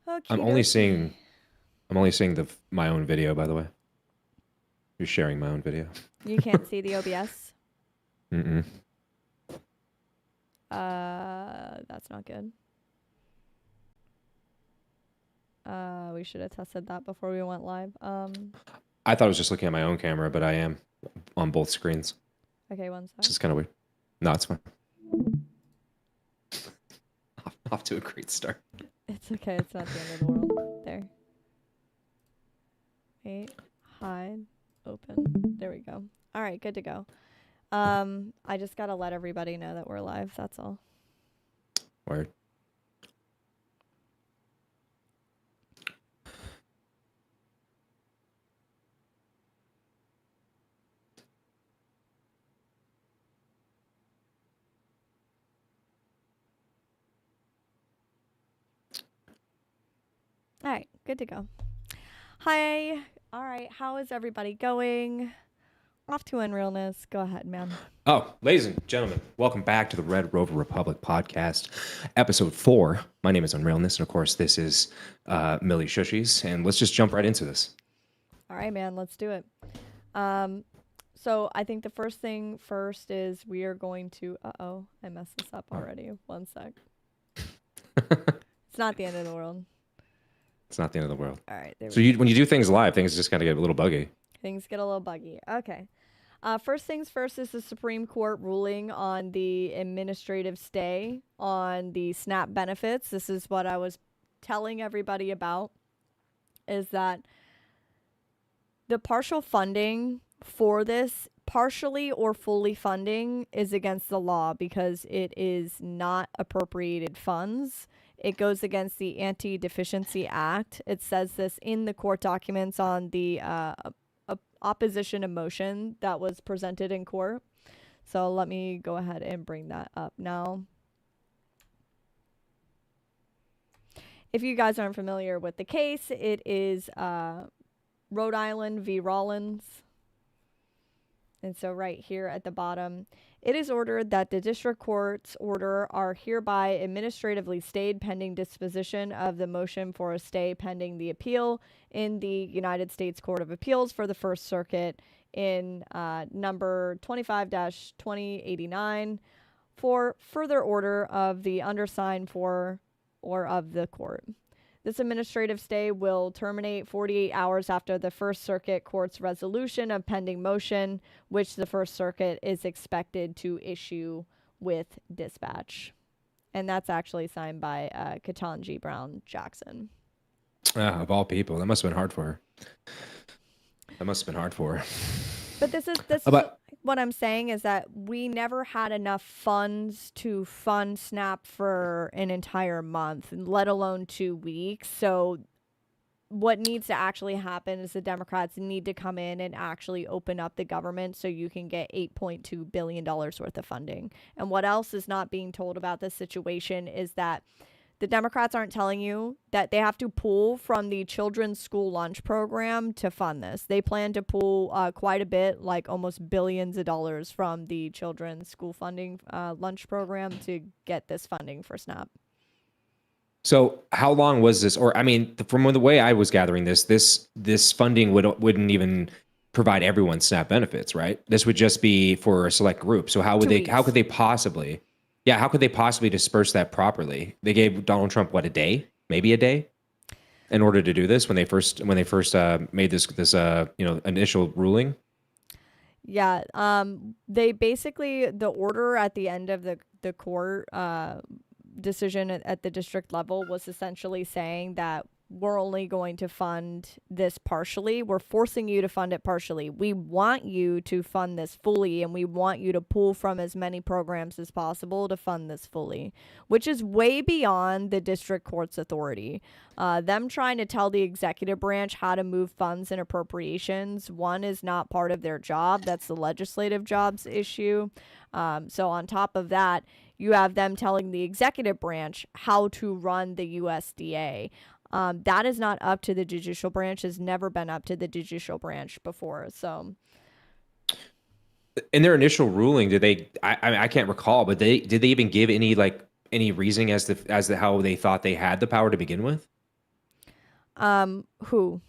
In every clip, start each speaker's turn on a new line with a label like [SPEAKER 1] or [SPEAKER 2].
[SPEAKER 1] I'm
[SPEAKER 2] Okie
[SPEAKER 1] only
[SPEAKER 2] dokie.
[SPEAKER 1] seeing I'm only seeing my own video, by the way. You're sharing my own video.
[SPEAKER 2] You can't see the OBS.
[SPEAKER 1] Mm-mm.
[SPEAKER 2] That's not good. We should have tested that before we went live.
[SPEAKER 1] I thought I was just looking at my own camera, but I am on both screens.
[SPEAKER 2] Okay, one
[SPEAKER 1] It's
[SPEAKER 2] sec.
[SPEAKER 1] just kind of weird. No, it's fine. Off to a great start.
[SPEAKER 2] It's okay. It's not the end of the world. There. Wait. Hide. Open. There we go. All right, good to go. I just gotta let everybody know that we're live. That's all.
[SPEAKER 1] Word.
[SPEAKER 2] All right, good to go. Hi. All right, how is everybody going? Off to Unrealness. Go ahead, man.
[SPEAKER 1] Oh, ladies and gentlemen, welcome back to the Red Rover Republic podcast, episode 4. My name is Unrealness, and of course, this is Millie Shushies, and let's just jump right into this.
[SPEAKER 2] All right, man, let's do it. So I think the first thing first is we are going to. I messed this up already. One sec. It's not the end of the world.
[SPEAKER 1] It's not the end of the world.
[SPEAKER 2] All right.
[SPEAKER 1] So when you do things live, things just kind of get a little buggy.
[SPEAKER 2] Things get a little buggy. Okay. First things first is the Supreme Court ruling on the administrative stay on the SNAP benefits. This is what I was telling everybody about, is that the partial funding for this, partially or fully funding, is against the law because it is not appropriated funds. It goes against the Anti-Deficiency Act. It says this in the court documents on the opposition of motion that was presented in court. So let me go ahead and bring that up now. If you guys aren't familiar with the case, it is Rhode Island v. Rollins. And so right here at the bottom, it is ordered that the district court's order are hereby administratively stayed pending disposition of the motion for a stay pending the appeal in the United States Court of Appeals for the First Circuit in number 25-2089 for further order of the undersigned for or of the court. This administrative stay will terminate 48 hours after the First Circuit Court's resolution of pending motion, which the First Circuit is expected to issue with dispatch. And that's actually signed by Ketanji Brown Jackson.
[SPEAKER 1] Of all people, that must have been hard for her.
[SPEAKER 2] But this is what I'm saying is that we never had enough funds to fund SNAP for an entire month, let alone 2 weeks. So what needs to actually happen is the Democrats need to come in and actually open up the government so you can get $8.2 billion worth of funding. And what else is not being told about this situation is that the Democrats aren't telling you that they have to pull from the children's school lunch program to fund this. They plan to pull quite a bit, like almost billions of dollars from the children's school funding lunch program to get this funding for SNAP.
[SPEAKER 1] So how long was this? Or I mean, from the way I was gathering this funding wouldn't even provide everyone SNAP benefits, right? This would just be for a select group. So how could they possibly disperse that properly? They gave Donald Trump what, a day, maybe a day, in order to do this when they first made this initial ruling.
[SPEAKER 2] Yeah, they basically, the order at the end of the court decision at the district level was essentially saying that we're only going to fund this partially. We're forcing you to fund it partially. We want you to fund this fully, and we want you to pull from as many programs as possible to fund this fully, which is way beyond the district court's authority. Them trying to tell the executive branch how to move funds and appropriations, one, is not part of their job. That's the legislative jobs issue. So on top of that, you have them telling the executive branch how to run the USDA. That is not up to the judicial branch, has never been up to the judicial branch before. So
[SPEAKER 1] in their initial ruling, did they, I can't recall, but did they even give any reasoning as to how they thought they had the power to begin with?
[SPEAKER 2] Who?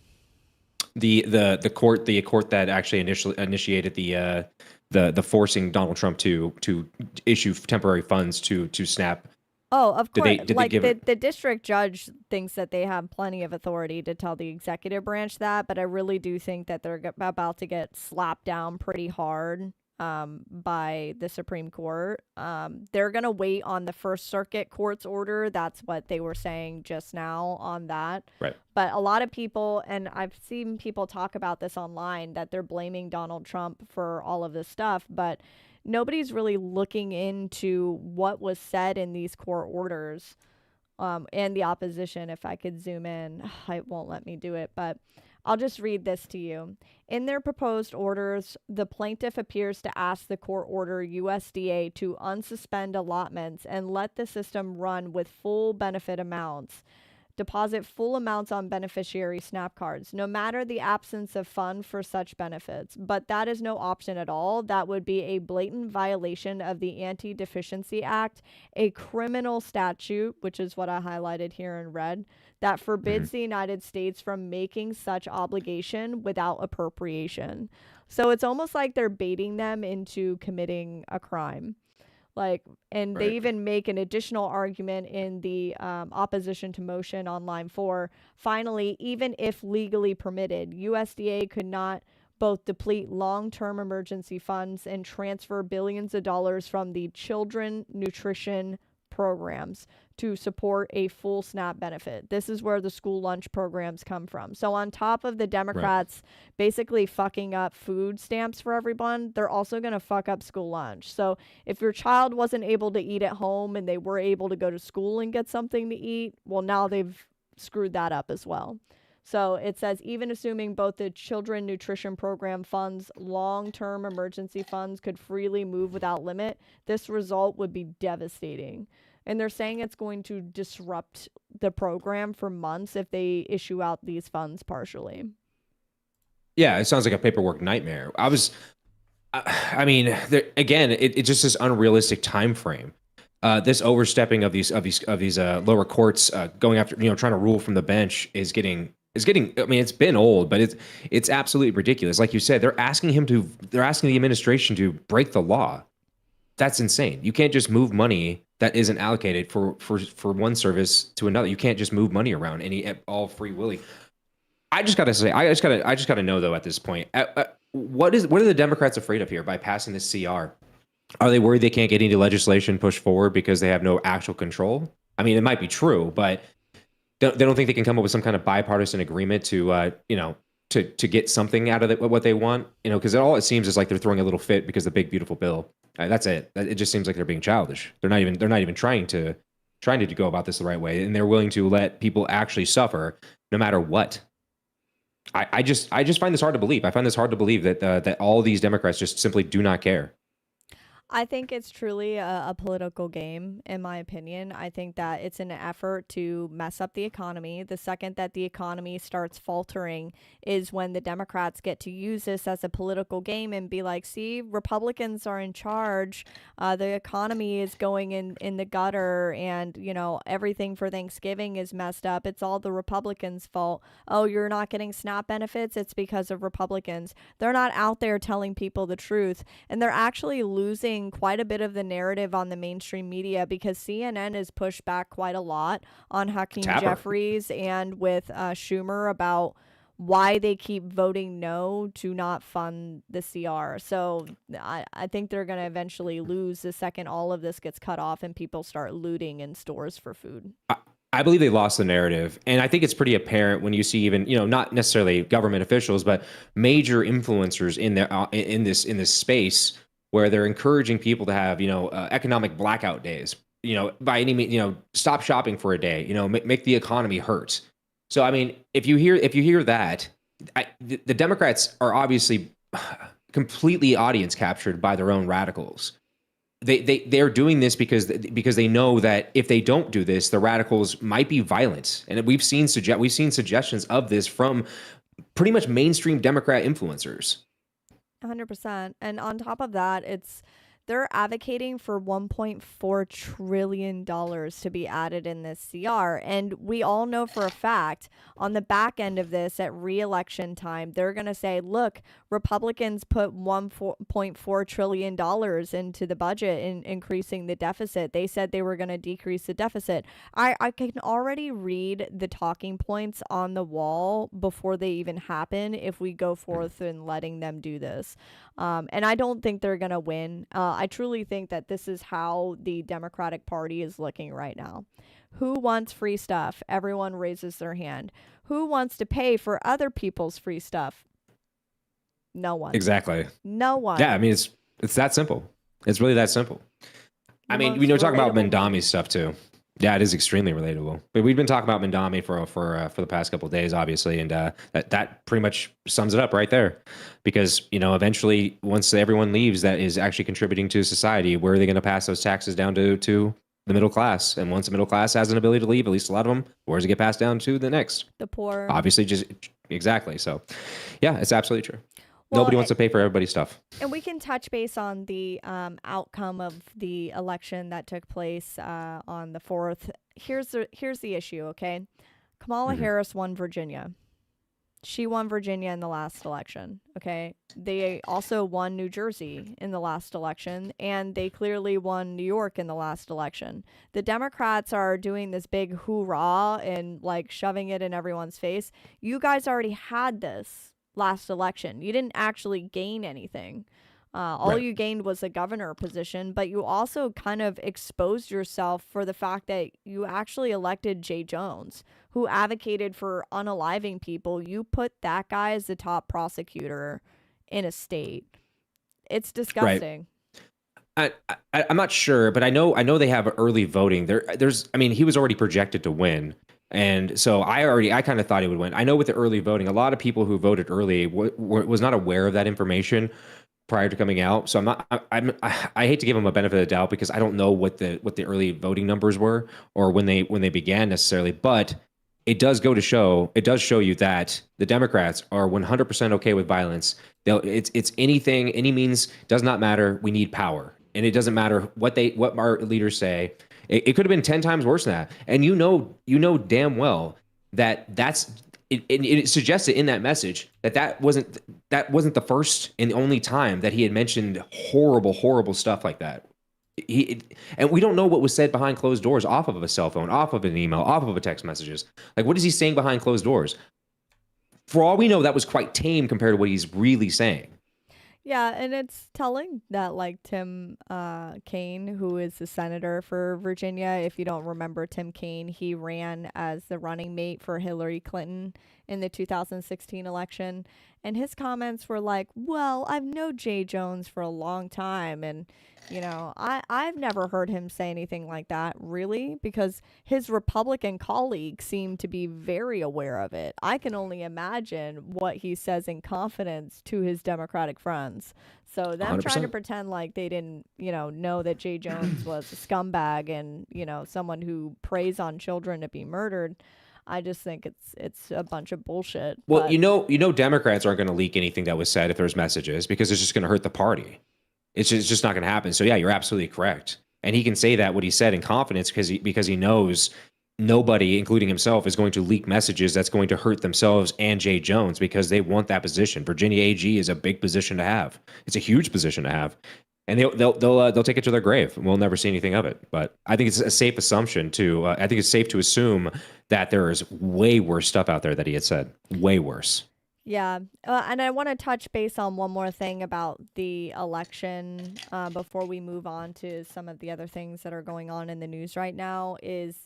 [SPEAKER 1] The court that actually initially initiated the forcing Donald Trump to issue temporary funds to SNAP.
[SPEAKER 2] Oh, of
[SPEAKER 1] Did
[SPEAKER 2] course.
[SPEAKER 1] they
[SPEAKER 2] Like
[SPEAKER 1] give it?
[SPEAKER 2] the district judge thinks that they have plenty of authority to tell the executive branch that, but I really do think that they're about to get slapped down pretty hard by the Supreme Court. They're going to wait on the First Circuit Court's order. That's what they were saying just now on that.
[SPEAKER 1] Right.
[SPEAKER 2] But a lot of people, and I've seen people talk about this online, that they're blaming Donald Trump for all of this stuff, but nobody's really looking into what was said in these court orders, and the opposition. If I could zoom in, it won't let me do it, but I'll just read this to you. In their proposed orders, the plaintiff appears to ask the court order USDA to unsuspend allotments and let the system run with full benefit amounts. Deposit full amounts on beneficiary SNAP cards, no matter the absence of fund for such benefits. But that is no option at all. That would be a blatant violation of the Anti Deficiency Act, a criminal statute, which is what I highlighted here in red, that forbids the United States from making such obligation without appropriation. So it's almost like they're baiting them into committing a crime. Like, and they
[SPEAKER 1] Right.
[SPEAKER 2] even make an additional argument in the opposition to motion on line 4. Finally, even if legally permitted, USDA could not both deplete long-term emergency funds and transfer billions of dollars from the children nutrition programs to support a full SNAP benefit. This is where the school lunch programs come from. So on top of the Democrats basically fucking up food stamps for everyone, they're also going to fuck up school lunch. So if your child wasn't able to eat at home and they were able to go to school and get something to eat, well, now they've screwed that up as well. So it says, even assuming both the children nutrition program funds, long-term emergency funds could freely move without limit, this result would be devastating. And they're saying it's going to disrupt the program for months if they issue out these funds partially.
[SPEAKER 1] Yeah, it sounds like a paperwork nightmare. I mean, again, it's just this unrealistic time frame. This overstepping of these lower courts going after, trying to rule from the bench is getting. I mean, it's been old, but it's absolutely ridiculous. Like you said, they're asking the administration to break the law. That's insane. You can't just move money that isn't allocated for one service to another. You can't just move money around all free willy. I just gotta say, I just gotta know though at this point, what are the Democrats afraid of here by passing this CR? Are they worried they can't get any legislation pushed forward because they have no actual control? I mean, it might be true, but they don't think they can come up with some kind of bipartisan agreement to to get something out of what they want, because all it seems is like they're throwing a little fit because the big beautiful bill. That's it. It just seems like they're being childish. They're not even trying to go about this the right way, and they're willing to let people actually suffer no matter what. I just find this hard to believe. I find this hard to believe that all these Democrats just simply do not care.
[SPEAKER 2] I think it's truly a political game, in my opinion. I think that it's an effort to mess up the economy. The second that the economy starts faltering is when the Democrats get to use this as a political game and be like, see, Republicans are in charge. The economy is going in the gutter, and, everything for Thanksgiving is messed up. It's all the Republicans' fault. Oh, you're not getting SNAP benefits? It's because of Republicans. They're not out there telling people the truth, and they're actually losing quite a bit of the narrative on the mainstream media because CNN has pushed back quite a lot on Hakeem Jeffries and with Schumer about why they keep voting no to not fund the CR. So I think they're going to eventually lose the second all of this gets cut off and people start looting in stores for food.
[SPEAKER 1] I believe they lost the narrative, and I think it's pretty apparent when you see even not necessarily government officials, but major influencers in this space where they're encouraging people to have, economic blackout days, by any means, stop shopping for a day, make the economy hurt. So, I mean, if you hear that, the Democrats are obviously completely audience captured by their own radicals. They're doing this because they know that if they don't do this, the radicals might be violent. And we've seen suggestions of this from pretty much mainstream Democrat influencers.
[SPEAKER 2] 100%. And on top of that, they're advocating for $1.4 trillion to be added in this CR. And we all know for a fact on the back end of this at re-election time, they're going to say, look, Republicans put $1.4 trillion into the budget in increasing the deficit. They said they were going to decrease the deficit. I can already read the talking points on the wall before they even happen if we go forth in letting them do this. And I don't think they're going to win. I truly think that this is how the Democratic Party is looking right now. Who wants free stuff? Everyone raises their hand. Who wants to pay for other people's free stuff? No one.
[SPEAKER 1] Exactly.
[SPEAKER 2] No one.
[SPEAKER 1] Yeah, I mean, it's that simple. It's really that simple. I mean, we know talking about Mandami stuff too. Yeah, it is extremely relatable. But we've been talking about Mandami for the past couple of days, obviously, and that pretty much sums it up right there. Because eventually, once everyone leaves, that is actually contributing to society. Where are they going to pass those taxes down to the middle class? And once the middle class has an ability to leave, at least a lot of them, where does it get passed down to the next?
[SPEAKER 2] The poor.
[SPEAKER 1] Obviously, just exactly. So, yeah, it's absolutely true.
[SPEAKER 2] Well,
[SPEAKER 1] nobody wants to pay for everybody's stuff.
[SPEAKER 2] And we can touch base on the outcome of the election that took place on the 4th. Here's the issue, okay? Kamala Harris won Virginia. She won Virginia in the last election, okay? They also won New Jersey in the last election, and they clearly won New York in the last election. The Democrats are doing this big hoorah and like shoving it in everyone's face. You guys already had this last election. You didn't actually gain anything. All
[SPEAKER 1] Right.
[SPEAKER 2] you gained was a governor position, but you also kind of exposed yourself for the fact that you actually elected Jay Jones, who advocated for unaliving people. You put that guy as the top prosecutor in a state. It's disgusting.
[SPEAKER 1] I'm not sure, but I know they have early voting. I mean, he was already projected to win. And so I kind of thought he would win. I know with the early voting, a lot of people who voted early was not aware of that information prior to coming out. So I hate to give them a benefit of the doubt because I don't know what the early voting numbers were or when they began necessarily. But it does show you that the Democrats are 100% okay with violence. It's anything, any means, does not matter. We need power, and it doesn't matter what our leaders say. It could have been 10 times worse than that. And you know damn well that it suggested in that message that wasn't the first and only time that he had mentioned horrible stuff like that. And we don't know what was said behind closed doors, off of a cell phone, off of an email, off of a text messages. Like, what is he saying behind closed doors? For all we know, that was quite tame compared to what he's really saying.
[SPEAKER 2] Yeah, and it's telling that like Tim Kaine, who is the senator for Virginia, if you don't remember Tim Kaine, he ran as the running mate for Hillary Clinton in the 2016 election. And his comments were like, well, I've known Jay Jones for a long time. And, I've never heard him say anything like that, really, because his Republican colleagues seem to be very aware of it. I can only imagine what he says in confidence to his Democratic friends. So them
[SPEAKER 1] 100%.
[SPEAKER 2] trying to pretend like they didn't, know that Jay Jones was a scumbag and, someone who preys on children to be murdered. I just think it's a bunch of bullshit.
[SPEAKER 1] Well,
[SPEAKER 2] but
[SPEAKER 1] Democrats aren't going to leak anything that was said if there's messages because it's just going to hurt the party. It's just not going to happen. So yeah, you're absolutely correct. And he can say that what he said in confidence because he knows nobody, including himself, is going to leak messages that's going to hurt themselves and Jay Jones because they want that position. Virginia AG is a big position to have. It's a huge position to have. And they'll take it to their grave. We'll never see anything of it. But I think it's a safe assumption I think it's safe to assume that there is way worse stuff out there that he had said. Way worse.
[SPEAKER 2] Yeah. And I want to touch base on one more thing about the election before we move on to some of the other things that are going on in the news right now is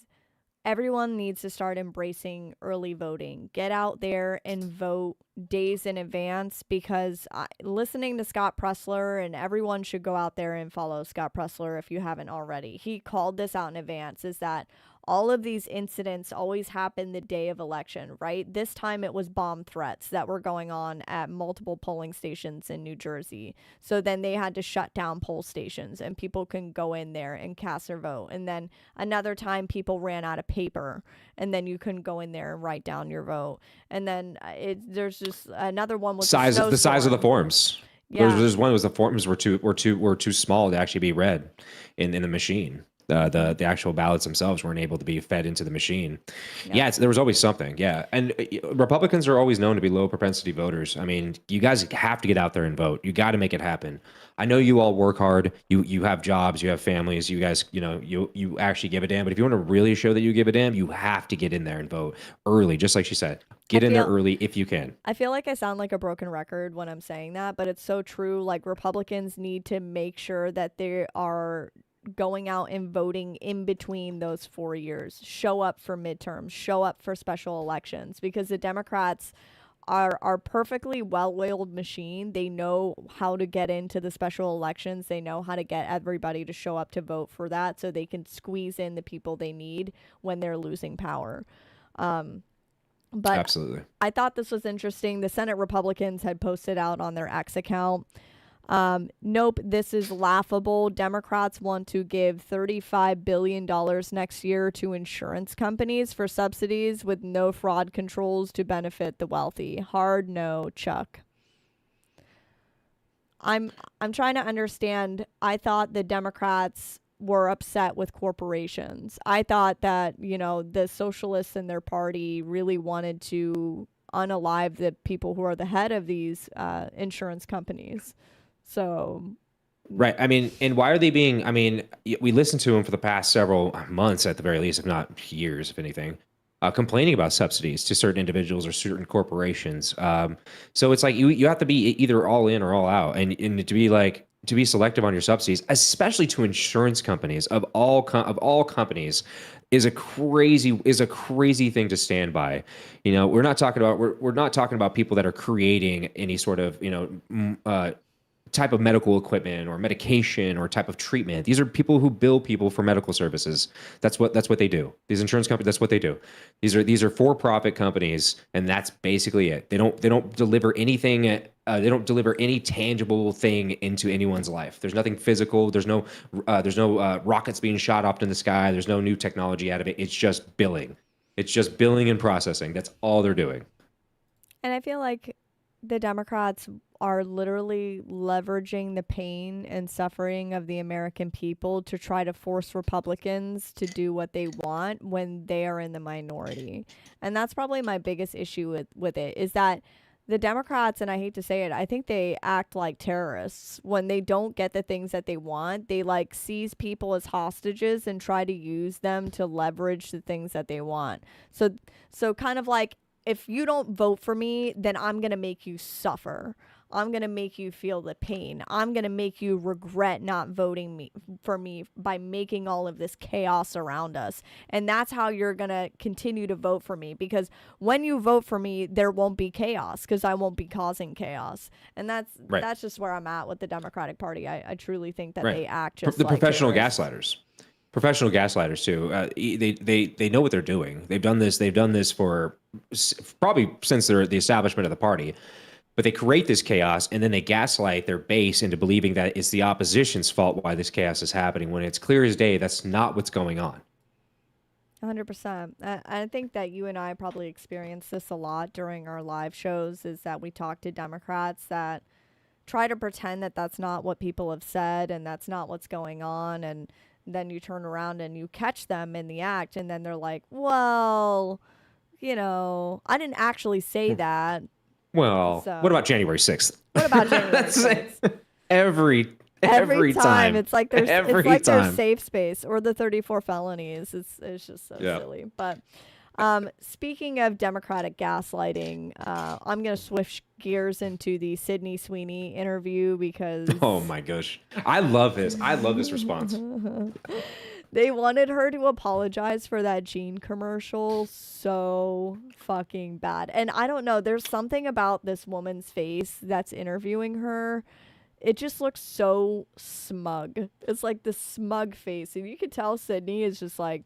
[SPEAKER 2] everyone needs to start embracing early voting. Get out there and vote days in advance because listening to Scott Pressler, and everyone should go out there and follow Scott Pressler if you haven't already. He called this out in advance, is that all of these incidents always happen the day of election, right? This time it was bomb threats that were going on at multiple polling stations in New Jersey. So then they had to shut down poll stations and people couldn't go in there and cast their vote. And then another time people ran out of paper and then you couldn't go in there and write down your vote. And then there's just another one with
[SPEAKER 1] the size of the forms.
[SPEAKER 2] Yeah.
[SPEAKER 1] There's one was the forms were too small to actually be read in the machine. The actual ballots themselves weren't able to be fed into the machine.
[SPEAKER 2] Yep.
[SPEAKER 1] Yeah, there was always something. Yeah, and Republicans are always known to be low propensity voters. I mean, you guys have to get out there and vote. You got to make it happen. I know you all work hard. You have jobs. You have families. You guys, you actually give a damn. But if you want to really show that you give a damn, you have to get in there and vote early. Just like she said,
[SPEAKER 2] I
[SPEAKER 1] get in there
[SPEAKER 2] feel
[SPEAKER 1] early if you can.
[SPEAKER 2] I feel like I sound like a broken record when I'm saying that, but it's so true. Like Republicans need to make sure that they are going out and voting in between those 4 years. Show up for midterms, show up for special elections, because the Democrats are perfectly well-oiled machine. They know how to get into the special elections. They know how to get everybody to show up to vote for that so they can squeeze in the people they need when they're losing power. But
[SPEAKER 1] Absolutely.
[SPEAKER 2] I thought this was interesting. The Senate Republicans had posted out on their X account. Nope, this is laughable. Democrats want to give $35 billion next year to insurance companies for subsidies with no fraud controls to benefit the wealthy. Hard no, Chuck. I'm trying to understand. I thought the Democrats were upset with corporations. I thought that, the socialists in their party really wanted to unalive the people who are the head of these insurance companies. So,
[SPEAKER 1] Right. I mean, and why are they being? I mean, we listened to them for the past several months, at the very least, if not years, if anything, complaining about subsidies to certain individuals or certain corporations. So it's like you have to be either all in or all out, and to be selective on your subsidies, especially to insurance companies of all companies, is a crazy thing to stand by. We're not talking about people that are creating any sort of type of medical equipment or medication or type of treatment. These are people who bill people for medical services. That's what they do. These insurance companies, that's what they do. These are for-profit companies, and that's basically it. They don't deliver anything. They don't deliver any tangible thing into anyone's life. There's nothing physical. There's no rockets being shot up in the sky. There's no new technology out of it. It's just billing. It's just billing and processing. That's all they're doing.
[SPEAKER 2] and I feel like the Democrats are literally leveraging the pain and suffering of the American people to try to force Republicans to do what they want when they are in the minority. And that's probably my biggest issue with it, is that the Democrats, and I hate to say it, I think they act like terrorists. When they don't get the things that they want, they like seize people as hostages and try to use them to leverage the things that they want. So kind of like, if you don't vote for me, then I'm going to make you suffer. I'm going to make you feel the pain. I'm going to make you regret not voting for me by making all of this chaos around us. And that's how you're going to continue to vote for me, because when you vote for me, there won't be chaos because I won't be causing chaos. And that's just where I'm at with the Democratic Party. I truly think that they act just
[SPEAKER 1] the
[SPEAKER 2] like
[SPEAKER 1] professional
[SPEAKER 2] terrorists.
[SPEAKER 1] gaslighters. Professional gaslighters too. They know what they're doing. They've done this for probably since the establishment of the party. But they create this chaos, and then they gaslight their base into believing that it's the opposition's fault why this chaos is happening, when it's clear as day that's not what's going on.
[SPEAKER 2] 100%. I think that you and I probably experience this a lot during our live shows, is that we talk to Democrats that try to pretend that that's not what people have said and that's not what's going on. And then you turn around and you catch them in the act, and then they're like, well, I didn't actually say that.
[SPEAKER 1] Well,
[SPEAKER 2] So,
[SPEAKER 1] what about January 6th?
[SPEAKER 2] what about January 6th?
[SPEAKER 1] Every time.
[SPEAKER 2] It's like their
[SPEAKER 1] Time.
[SPEAKER 2] safe space, or the 34 felonies. It's just so silly. But speaking of Democratic gaslighting, I'm gonna switch gears into the Sydney Sweeney interview, because
[SPEAKER 1] Oh my gosh, I love this response.
[SPEAKER 2] they wanted her to apologize for that Gene commercial so fucking bad. And I don't know, there's something about this woman's face that's interviewing her. It just looks so smug. It's like the smug face. And you could tell Sydney is just like,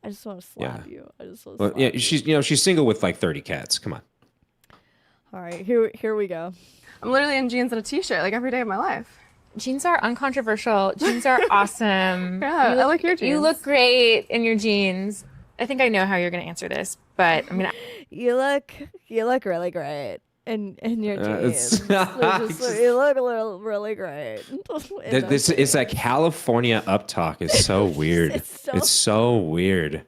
[SPEAKER 2] I just want to slap you. I just want to slap you.
[SPEAKER 1] She's single with like 30 cats. Come on.
[SPEAKER 2] All right, here we go.
[SPEAKER 3] I'm literally in jeans and a t-shirt like every day of my life.
[SPEAKER 4] Jeans are uncontroversial. Jeans are awesome.
[SPEAKER 3] Yeah, I like your jeans.
[SPEAKER 4] You look great in your jeans. I think I know how you're going to answer this, but I'm going to...
[SPEAKER 2] You look really great. in your
[SPEAKER 1] it's-
[SPEAKER 2] jeans. You look really great. in
[SPEAKER 1] This
[SPEAKER 2] those
[SPEAKER 1] it's that
[SPEAKER 2] jeans.
[SPEAKER 1] California up talk is so weird.
[SPEAKER 2] It's
[SPEAKER 1] so weird.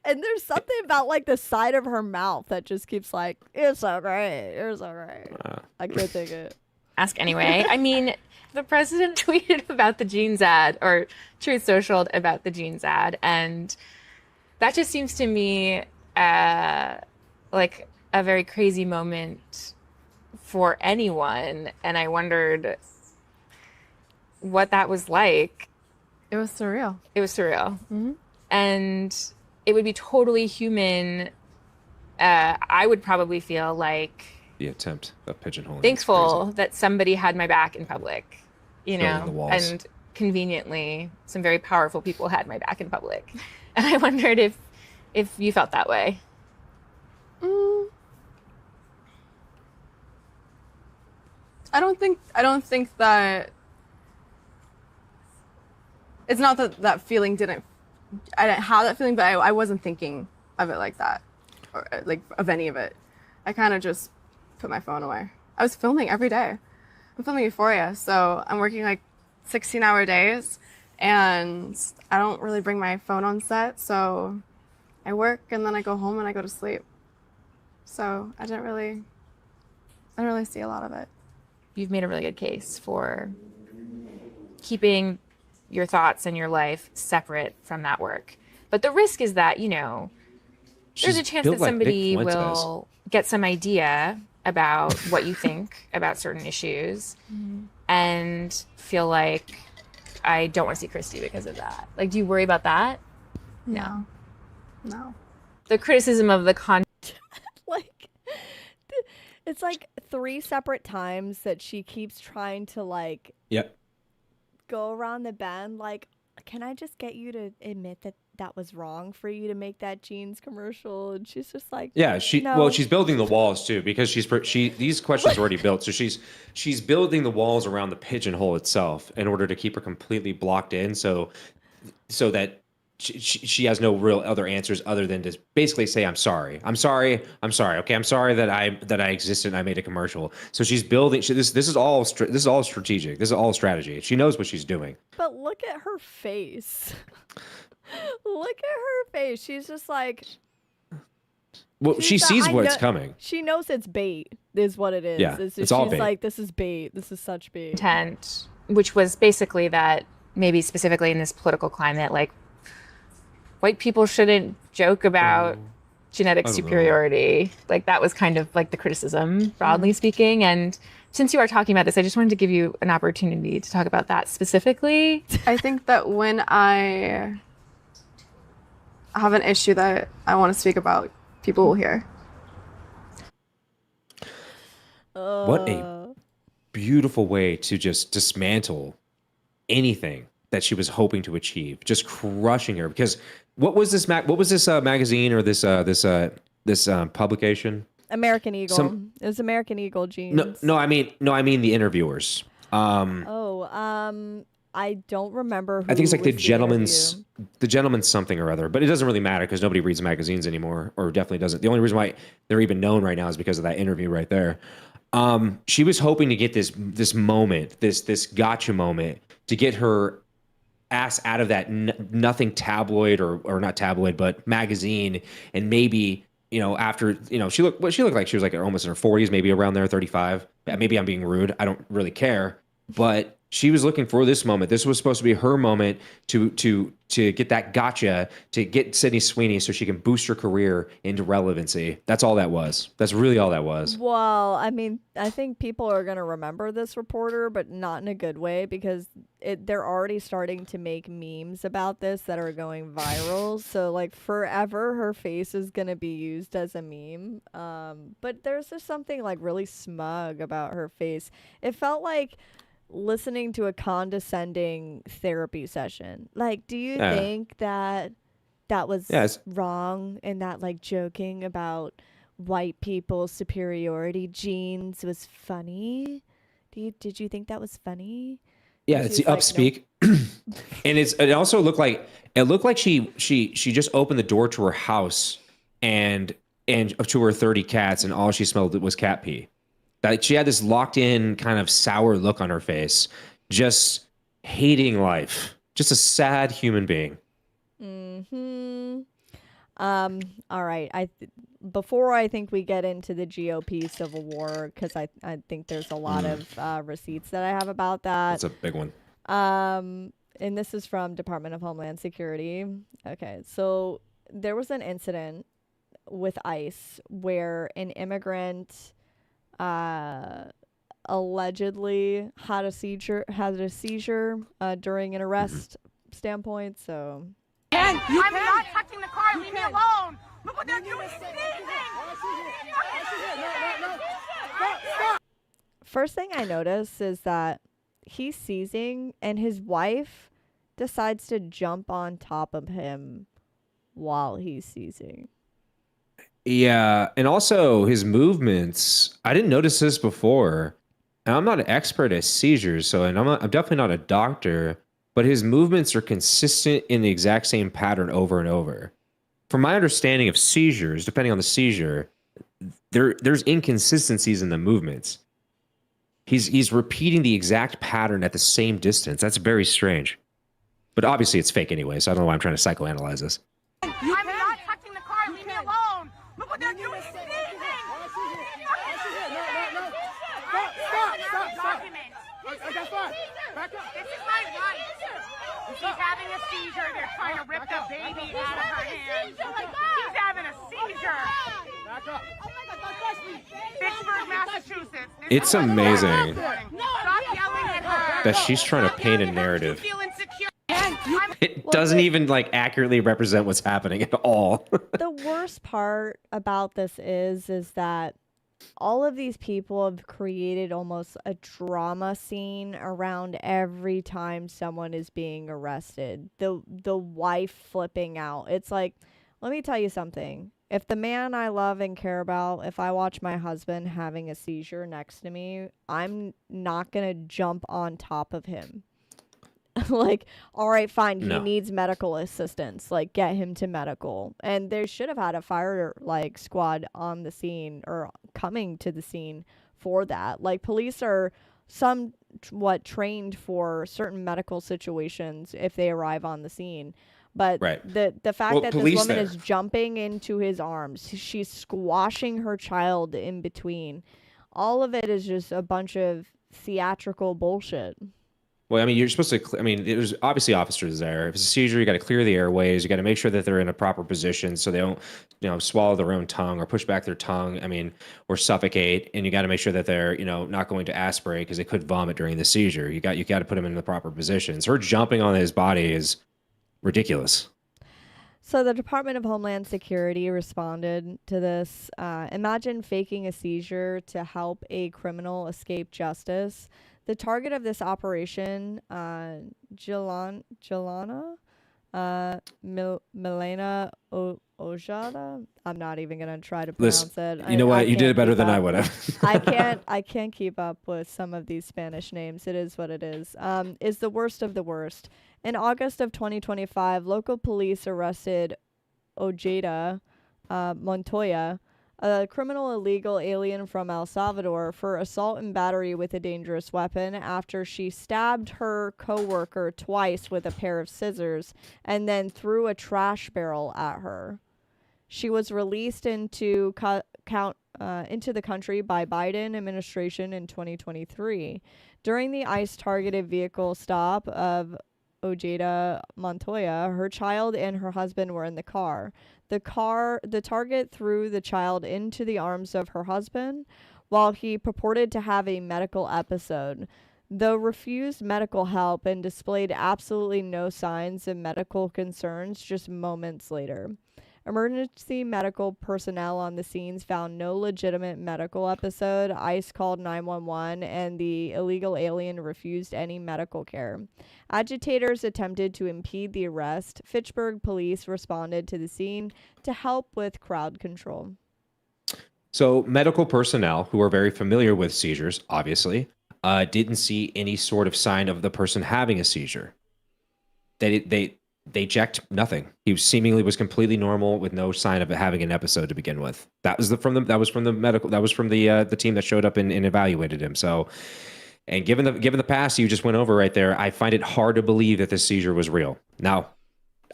[SPEAKER 2] And there's something about like the side of her mouth that just keeps like, you're so great. You're so great. I can't take it.
[SPEAKER 4] Ask anyway. I mean, the president tweeted about the jeans ad, or Truth Socialed about the jeans ad, and that just seems to me like a very crazy moment for anyone. And I wondered what that was like.
[SPEAKER 3] It was surreal.
[SPEAKER 4] It was surreal. And it would be totally human. I would probably feel like
[SPEAKER 1] The attempt of pigeonholing. is
[SPEAKER 4] thankful
[SPEAKER 1] crazy.
[SPEAKER 4] that somebody had my back in public, you
[SPEAKER 1] Building
[SPEAKER 4] know,
[SPEAKER 1] the walls.
[SPEAKER 4] and conveniently some very powerful people had my back in public. And I wondered if you felt that way.
[SPEAKER 3] I don't think that it's not that that feeling I didn't have that feeling, but I wasn't thinking of it like that, or like of any of it. I kind of just put my phone away. I was filming every day. I'm filming Euphoria, so I'm working like 16-hour days, and I don't really bring my phone on set, so I work and then I go home and I go to sleep. So I didn't really see a lot of it.
[SPEAKER 4] You've made a really good case for keeping your thoughts and your life separate from that work. But the risk is that, you know, there's
[SPEAKER 1] She's
[SPEAKER 4] a chance
[SPEAKER 1] built
[SPEAKER 4] that
[SPEAKER 1] like
[SPEAKER 4] somebody
[SPEAKER 1] Vic Fuentes.
[SPEAKER 4] will get some idea about what you think about certain issues and feel like, I don't want to see Christy because of that. Like, do you worry about that?
[SPEAKER 3] No.
[SPEAKER 4] The criticism of the content.
[SPEAKER 2] Like, it's like 3 separate times that she keeps trying to like
[SPEAKER 1] Yep.
[SPEAKER 2] go around the bend. Like, can I just get you to admit that that was wrong for you to make that jeans commercial? And she's just like,
[SPEAKER 1] Yeah,
[SPEAKER 2] No.
[SPEAKER 1] she's building the walls too, because these questions are already built. So she's building the walls around the pigeonhole itself in order to keep her completely blocked in, so that she has no real other answers other than to basically say, I'm sorry. Okay, I'm sorry that I existed and I made a commercial. So she's building. This is all strategic. This is all strategy. She knows what she's doing.
[SPEAKER 2] but look at her face. Look at her face. She's just like,
[SPEAKER 1] Well, she
[SPEAKER 2] She's
[SPEAKER 1] sees
[SPEAKER 2] I
[SPEAKER 1] what's
[SPEAKER 2] know-
[SPEAKER 1] coming.
[SPEAKER 2] she knows it's bait, is what it is.
[SPEAKER 1] Yeah,
[SPEAKER 2] She's
[SPEAKER 1] it's all bait.
[SPEAKER 2] like, this is bait. This is such bait.
[SPEAKER 4] Intent, which was basically that maybe specifically in this political climate, like white people shouldn't joke about genetic
[SPEAKER 1] I don't know.
[SPEAKER 4] superiority. Like that was kind of like the criticism, broadly speaking. And since you are talking about this, I just wanted to give you an opportunity to talk about that specifically.
[SPEAKER 3] I think that when I have an issue that I want to speak about, people will hear.
[SPEAKER 1] What a beautiful way to just dismantle anything that she was hoping to achieve, just crushing her. Because what was this magazine or this publication?
[SPEAKER 2] American Eagle.
[SPEAKER 1] Some-
[SPEAKER 2] It was American Eagle jeans.
[SPEAKER 1] No, I mean the interviewers.
[SPEAKER 2] I don't remember who
[SPEAKER 1] I think it's like
[SPEAKER 2] was
[SPEAKER 1] the gentleman's something or other, but it doesn't really matter because nobody reads magazines anymore, or definitely doesn't. The only reason why they're even known right now is because of that interview right there. She was hoping to get this moment, this gotcha moment, to get her ass out of that nothing tabloid or not tabloid, but magazine, and maybe after she looked like she was like almost in her 40s, maybe around there, 35. Maybe I'm being rude. I don't really care, but she was looking for this moment. This was supposed to be her moment to get that gotcha, to get Sydney Sweeney so she can boost her career into relevancy. That's all that was. That's really all that was.
[SPEAKER 2] Well, I mean, I think people are going to remember this reporter, but not in a good way, because they're already starting to make memes about this that are going viral. So like forever, her face is going to be used as a meme. But there's just something like really smug about her face. It felt like listening to a condescending therapy session. Like, do you think that was wrong, and that like joking about white people's superiority genes was funny? Did you think that was funny?
[SPEAKER 1] Yeah, it's the upspeak. And it also looked like she just opened the door to her house and to her 30 cats, and all she smelled was cat pee. That she had this locked in kind of sour look on her face, just hating life, just a sad human being.
[SPEAKER 2] Hmm. All right. Before I think we get into the GOP civil war, because I think there's a lot of receipts that I have about that.
[SPEAKER 1] That's a big one.
[SPEAKER 2] And this is from Department of Homeland Security. Okay, so there was an incident with ICE where an immigrant allegedly had a seizure during an arrest standpoint. So
[SPEAKER 5] I'm not touching the car. Leave me alone. Look what they're doing.
[SPEAKER 2] first thing I notice is that he's seizing and his wife decides to jump on top of him while he's seizing.
[SPEAKER 1] Yeah, and also his movements. I didn't notice this before. And I'm not an expert at seizures, so I'm definitely not a doctor, but his movements are consistent in the exact same pattern over and over. From my understanding of seizures, depending on the seizure, there's inconsistencies in the movements. He's repeating the exact pattern at the same distance. That's very strange. But obviously it's fake anyway, so I don't know why I'm trying to psychoanalyze this.
[SPEAKER 5] I'm not touching the car. Leave me alone. Look what they're doing. Stop. This is my wife. She's having a seizure. They're trying to rip the baby out of her hand. She's having a seizure. Pittsburgh, Massachusetts.
[SPEAKER 1] It's amazing
[SPEAKER 5] Stop yelling at her.
[SPEAKER 1] that she's trying to paint a narrative.
[SPEAKER 5] Feel insecure.
[SPEAKER 1] It doesn't even like accurately represent what's happening at all.
[SPEAKER 2] The worst part about this is that all of these people have created almost a drama scene around every time someone is being arrested. The wife flipping out. It's like, let me tell you something. If the man I love and care about, if I watch my husband having a seizure next to me, I'm not going to jump on top of him. Like, all right, fine,
[SPEAKER 1] No.
[SPEAKER 2] he needs medical assistance. Like, get him to medical. And they should have had a fire squad on the scene or coming to the scene for that. Like, police are somewhat trained for certain medical situations if they arrive on the scene. But
[SPEAKER 1] Right.
[SPEAKER 2] the fact
[SPEAKER 1] Well,
[SPEAKER 2] that this
[SPEAKER 1] police
[SPEAKER 2] woman
[SPEAKER 1] there.
[SPEAKER 2] is jumping into his arms, she's squashing her child in between. All of it is just a bunch of theatrical bullshit.
[SPEAKER 1] Well, I mean, you're supposed to. I mean, there's obviously officers there. If it's a seizure, you got to clear the airways. You got to make sure that they're in a proper position so they don't, swallow their own tongue or push back their tongue. I mean, or suffocate. And you got to make sure that they're, not going to aspirate because they could vomit during the seizure. You got to put them in the proper positions. Her jumping on his body is ridiculous.
[SPEAKER 2] So the Department of Homeland Security responded to this. Imagine faking a seizure to help a criminal escape justice. The target of this operation, Milena Ojada. I'm not even gonna try to pronounce
[SPEAKER 1] Listen,
[SPEAKER 2] it.
[SPEAKER 1] you know what? You did
[SPEAKER 2] can't
[SPEAKER 1] it better
[SPEAKER 2] keep
[SPEAKER 1] than I
[SPEAKER 2] up.
[SPEAKER 1] would have.
[SPEAKER 2] I can't keep up with some of these Spanish names. It is what it is. Is the worst of the worst. In August of 2025, local police arrested Ojeda Montoya, a criminal illegal alien from El Salvador, for assault and battery with a dangerous weapon after she stabbed her coworker twice with a pair of scissors and then threw a trash barrel at her. She was released into the country by Biden administration in 2023. During the ICE targeted vehicle stop of Ojeda Montoya, her child and her husband were in the car. The target threw the child into the arms of her husband while he purported to have a medical episode. Though refused medical help and displayed absolutely no signs of medical concerns just moments later. Emergency medical personnel on the scenes found no legitimate medical episode. ICE called 911 and the illegal alien refused any medical care. Agitators attempted to impede the arrest. Fitchburg police responded to the scene to help with crowd control.
[SPEAKER 1] So medical personnel who are very familiar with seizures, obviously, didn't see any sort of sign of the person having a seizure. They they checked nothing. He seemingly was completely normal with no sign of having an episode to begin with. That was from the team that showed up and evaluated him. So, and given the past you just went over right there, I find it hard to believe that this seizure was real. Now,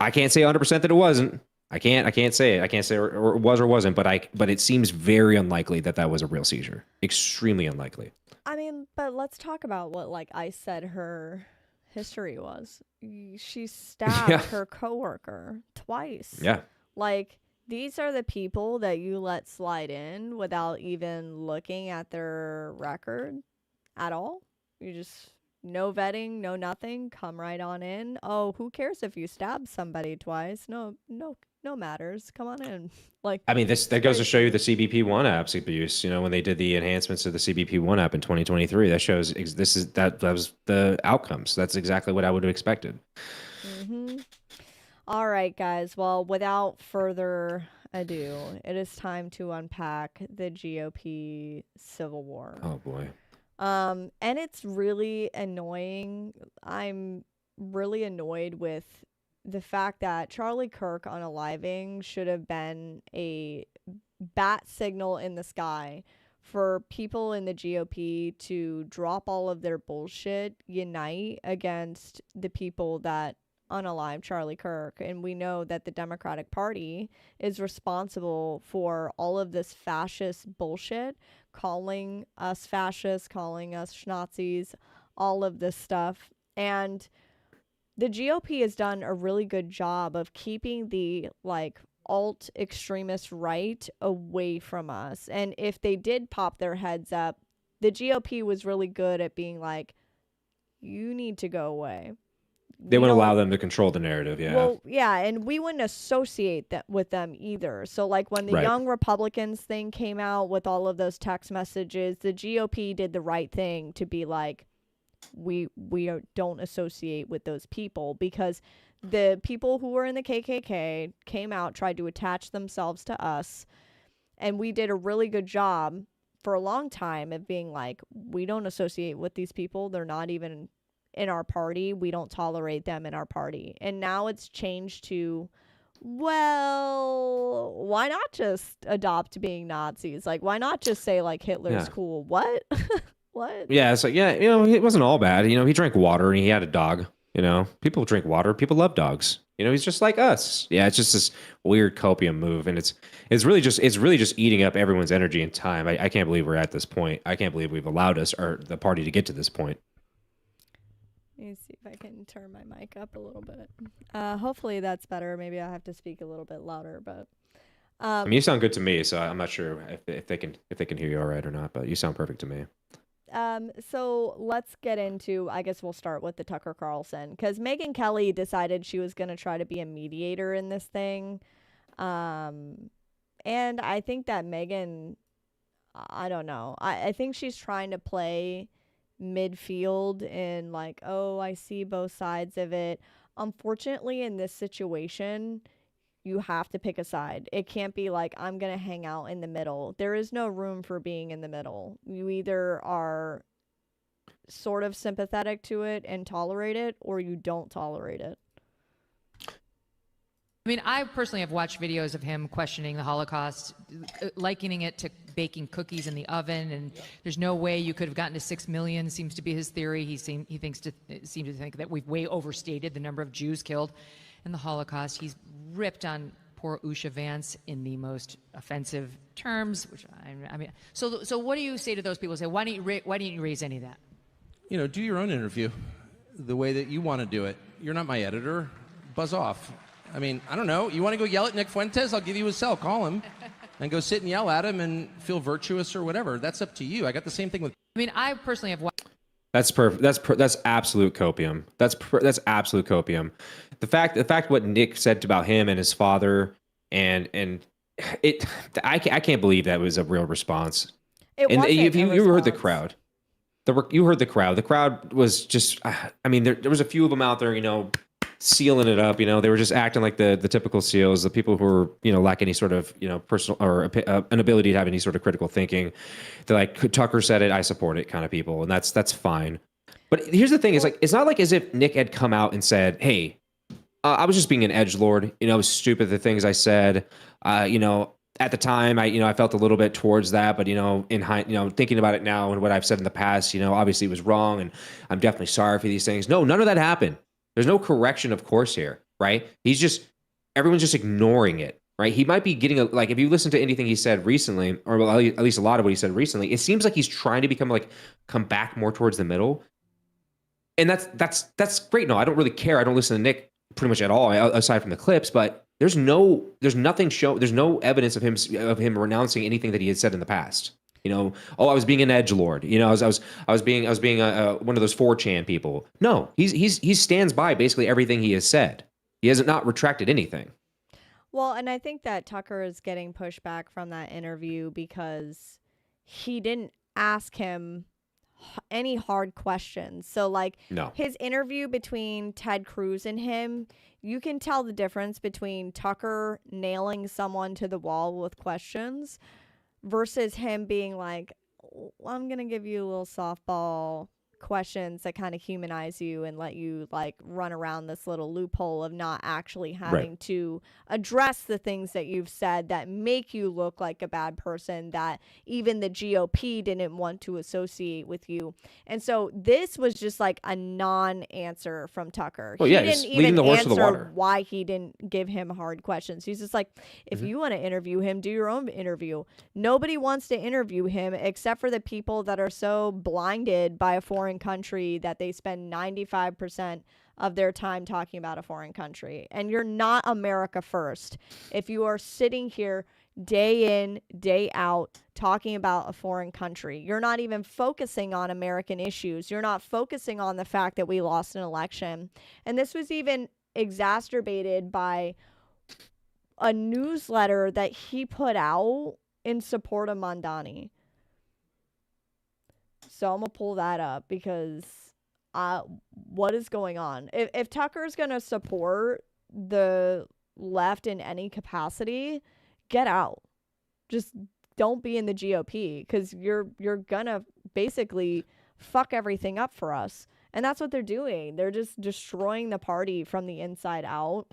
[SPEAKER 1] I can't say 100% that it wasn't. I can't say it. I can't say or it was or wasn't, but it seems very unlikely that was a real seizure. Extremely unlikely.
[SPEAKER 2] I mean, but let's talk about what, like I said, her history was. She stabbed her coworker twice.
[SPEAKER 1] Yeah.
[SPEAKER 2] Like, these are the people that you let slide in without even looking at their record at all. You just, no vetting, no nothing, come right on in. Oh, who cares if you stab somebody twice? No matters. Come on in. Like,
[SPEAKER 1] I mean, that goes to show you the CBP1 app's abuse. You know, when they did the enhancements to the CBP1 app in 2023, that shows that was the outcomes. That's exactly what I would have expected.
[SPEAKER 2] Mm-hmm. All right, guys. Well, without further ado, it is time to unpack the GOP civil war.
[SPEAKER 1] Oh boy.
[SPEAKER 2] And it's really annoying. I'm really annoyed with the fact that Charlie Kirk unaliving should have been a bat signal in the sky for people in the GOP to drop all of their bullshit, unite against the people that unalive Charlie Kirk. And we know that the Democratic Party is responsible for all of this fascist bullshit, calling us fascists, calling us Nazis, all of this stuff. And the GOP has done a really good job of keeping the like alt extremist right away from us. And if they did pop their heads up, the GOP was really good at being like, you need to go away.
[SPEAKER 1] They wouldn't allow them to control the narrative. Yeah.
[SPEAKER 2] Well, yeah. And we wouldn't associate that with them either. So like when the Young Republicans thing came out with all of those text messages, the GOP did the right thing to be like, we don't associate with those people, because the people who were in the KKK came out, tried to attach themselves to us, and we did a really good job for a long time of being like, we don't associate with these people. They're not even in our party. We don't tolerate them in our party. And now it's changed to, well, why not just adopt being Nazis? Like, why not just say like Hitler's cool? What? What? Yeah,
[SPEAKER 1] it's like, it wasn't all bad. He drank water and he had a dog. People drink water. People love dogs. He's just like us. Yeah, it's just this weird copium move, and it's really just eating up everyone's energy and time. I can't believe we're at this point. I can't believe we've allowed the party to get to this point.
[SPEAKER 2] Let me see if I can turn my mic up a little bit. Hopefully that's better. Maybe I have to speak a little bit louder, but.
[SPEAKER 1] I mean, you sound good to me, so I'm not sure if they can hear you all right or not, but you sound perfect to me.
[SPEAKER 2] So let's get into, I guess we'll start with the Tucker Carlson, because Megyn Kelly decided she was going to try to be a mediator in this thing. And I think that Megyn, I don't know. I think she's trying to play midfield in like, oh, I see both sides of it. Unfortunately, in this situation, you have to pick a side. It can't be like, I'm going to hang out in the middle. There is no room for being in the middle. You either are sort of sympathetic to it and tolerate it, or you don't tolerate it.
[SPEAKER 6] I mean, I personally have watched videos of him questioning the Holocaust, likening it to baking cookies in the oven, and there's no way you could have gotten to 6 million, seems to be his theory. He seems to think that we've way overstated the number of Jews killed in the Holocaust. He's ripped on poor Usha Vance in the most offensive terms, which I mean, so what do you say to those people who say, why didn't you raise any of that?
[SPEAKER 7] Do your own interview the way that you want to do it. You're not my editor. Buzz off. I mean, I don't know. You want to go yell at Nick Fuentes? I'll give you his cell. Call him and go sit and yell at him and feel virtuous or whatever. That's up to you. I got the same thing with.
[SPEAKER 6] I mean, I personally have watched.
[SPEAKER 1] That's perfect. That's absolute copium. That's absolute copium. The fact what Nick said about him and his father, and it, I can't believe that was a real response. You heard the crowd. You heard the crowd. The crowd was just. I mean, there was a few of them out there, sealing it up. They were just acting like the typical SEALs, the people who were lack any sort of personal or an ability to have any sort of critical thinking. They're like, Tucker said it, I support it kind of people, and that's fine. But here's the thing: it's not like as if Nick had come out and said, "Hey, I was just being an edgelord. You know, it was stupid the things I said. You know, at the time, I felt a little bit towards that, but thinking about it now and what I've said in the past, obviously it was wrong, and I'm definitely sorry for these things. No, none of that happened. There's no correction of course here, right? Everyone's just ignoring it, right? He might be getting like, if you listen to anything he said recently, or at least a lot of what he said recently, it seems like he's trying to come back more towards the middle, and that's great. No, I don't really care. I don't listen to Nick pretty much at all, aside from the clips, but there's no evidence of him renouncing anything that he had said in the past. I was being an edgelord. I was being one of those 4chan people. No, he stands by basically everything he has said. He has not retracted anything.
[SPEAKER 2] Well, and I think that Tucker is getting pushback from that interview because he didn't ask him any hard questions. So like
[SPEAKER 1] No.
[SPEAKER 2] his interview between Ted Cruz and him, you can tell the difference between Tucker nailing someone to the wall with questions versus him being like, I'm going to give you a little softball questions that kind of humanize you and let you like run around this little loophole of not actually having to address the things that you've said that make you look like a bad person that even the GOP didn't want to associate with you. And so this was just like a non-answer from Tucker.
[SPEAKER 1] Well,
[SPEAKER 2] he
[SPEAKER 1] he's
[SPEAKER 2] didn't
[SPEAKER 1] leading
[SPEAKER 2] even
[SPEAKER 1] the horse to the
[SPEAKER 2] answer
[SPEAKER 1] water.
[SPEAKER 2] why he didn't give him hard questions. He's just like, if you want to interview him, do your own interview. Nobody wants to interview him except for the people that are so blinded by a foreign country that they spend 95% of their time talking about a foreign country. And you're not America first if you are sitting here day in, day out talking about a foreign country. You're not even focusing on American issues. You're not focusing on the fact that we lost an election. And this was even exacerbated by a newsletter that he put out in support of Mamdani. So I'm going to pull that up because what is going on? If Tucker's going to support the left in any capacity, get out. Just don't be in the GOP because you're going to basically fuck everything up for us. And that's what they're doing. They're just destroying the party from the inside out.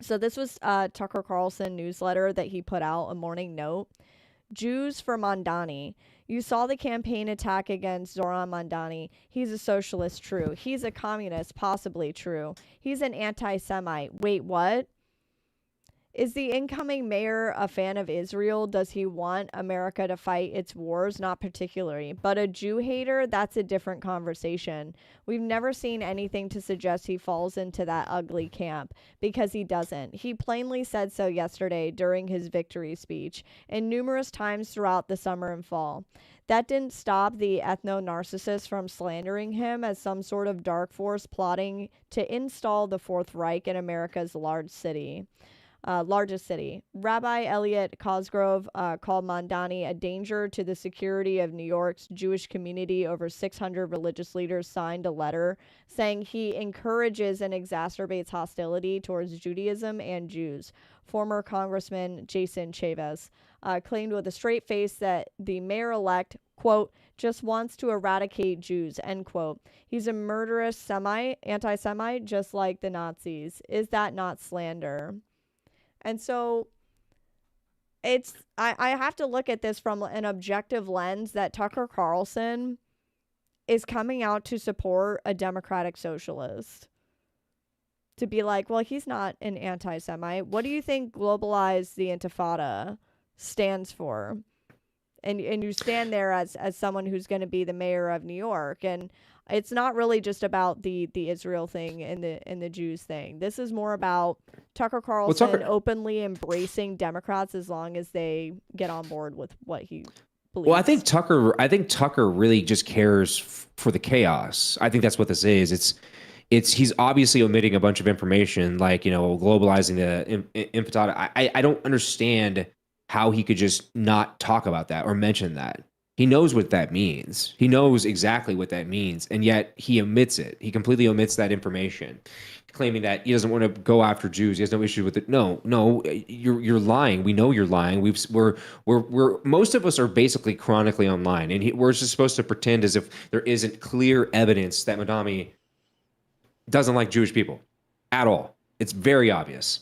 [SPEAKER 2] So this was Tucker Carlson newsletter that he put out, a morning note. Jews for Mamdani. You saw the campaign attack against Zoran Mamdani. He's a socialist, true. He's a communist, possibly true. He's an anti-Semite. Wait, what? Is the incoming mayor a fan of Israel? Does he want America to fight its wars? Not particularly. But a Jew hater, that's a different conversation. We've never seen anything to suggest he falls into that ugly camp, because he doesn't. He plainly said so yesterday during his victory speech and numerous times throughout the summer and fall. That didn't stop the ethno-narcissist from slandering him as some sort of dark force plotting to install the Fourth Reich in America's largest city. Rabbi Elliot Cosgrove called Mamdani a danger to the security of New York's Jewish community. Over 600 religious leaders signed a letter saying he encourages and exacerbates hostility towards Judaism and Jews. Former Congressman Jason Chaves claimed with a straight face that the mayor-elect, quote, just wants to eradicate Jews, end quote. He's a murderous anti-Semite, just like the Nazis. Is that not slander? And so I have to look at this from an objective lens that Tucker Carlson is coming out to support a democratic socialist. To be like, well, he's not an anti-Semite. What do you think globalize the Intifada stands for? And you stand there as someone who's going to be the mayor of New York. And it's not really just about the Israel thing and the Jews thing. This is more about Tucker Carlson openly embracing Democrats as long as they get on board with what he believes.
[SPEAKER 1] Well, I think Tucker really just cares for the chaos. I think that's what this is. He's obviously omitting a bunch of information, like, globalizing the Intifada. I don't understand how he could just not talk about that or mention that. He knows what that means. He knows exactly what that means, and yet he omits it. He completely omits that information, claiming that he doesn't want to go after Jews. He has no issue with it. No, you're lying. We know you're lying. We're most of us are basically chronically online, and we're just supposed to pretend as if there isn't clear evidence that Mamdani doesn't like Jewish people at all. It's very obvious.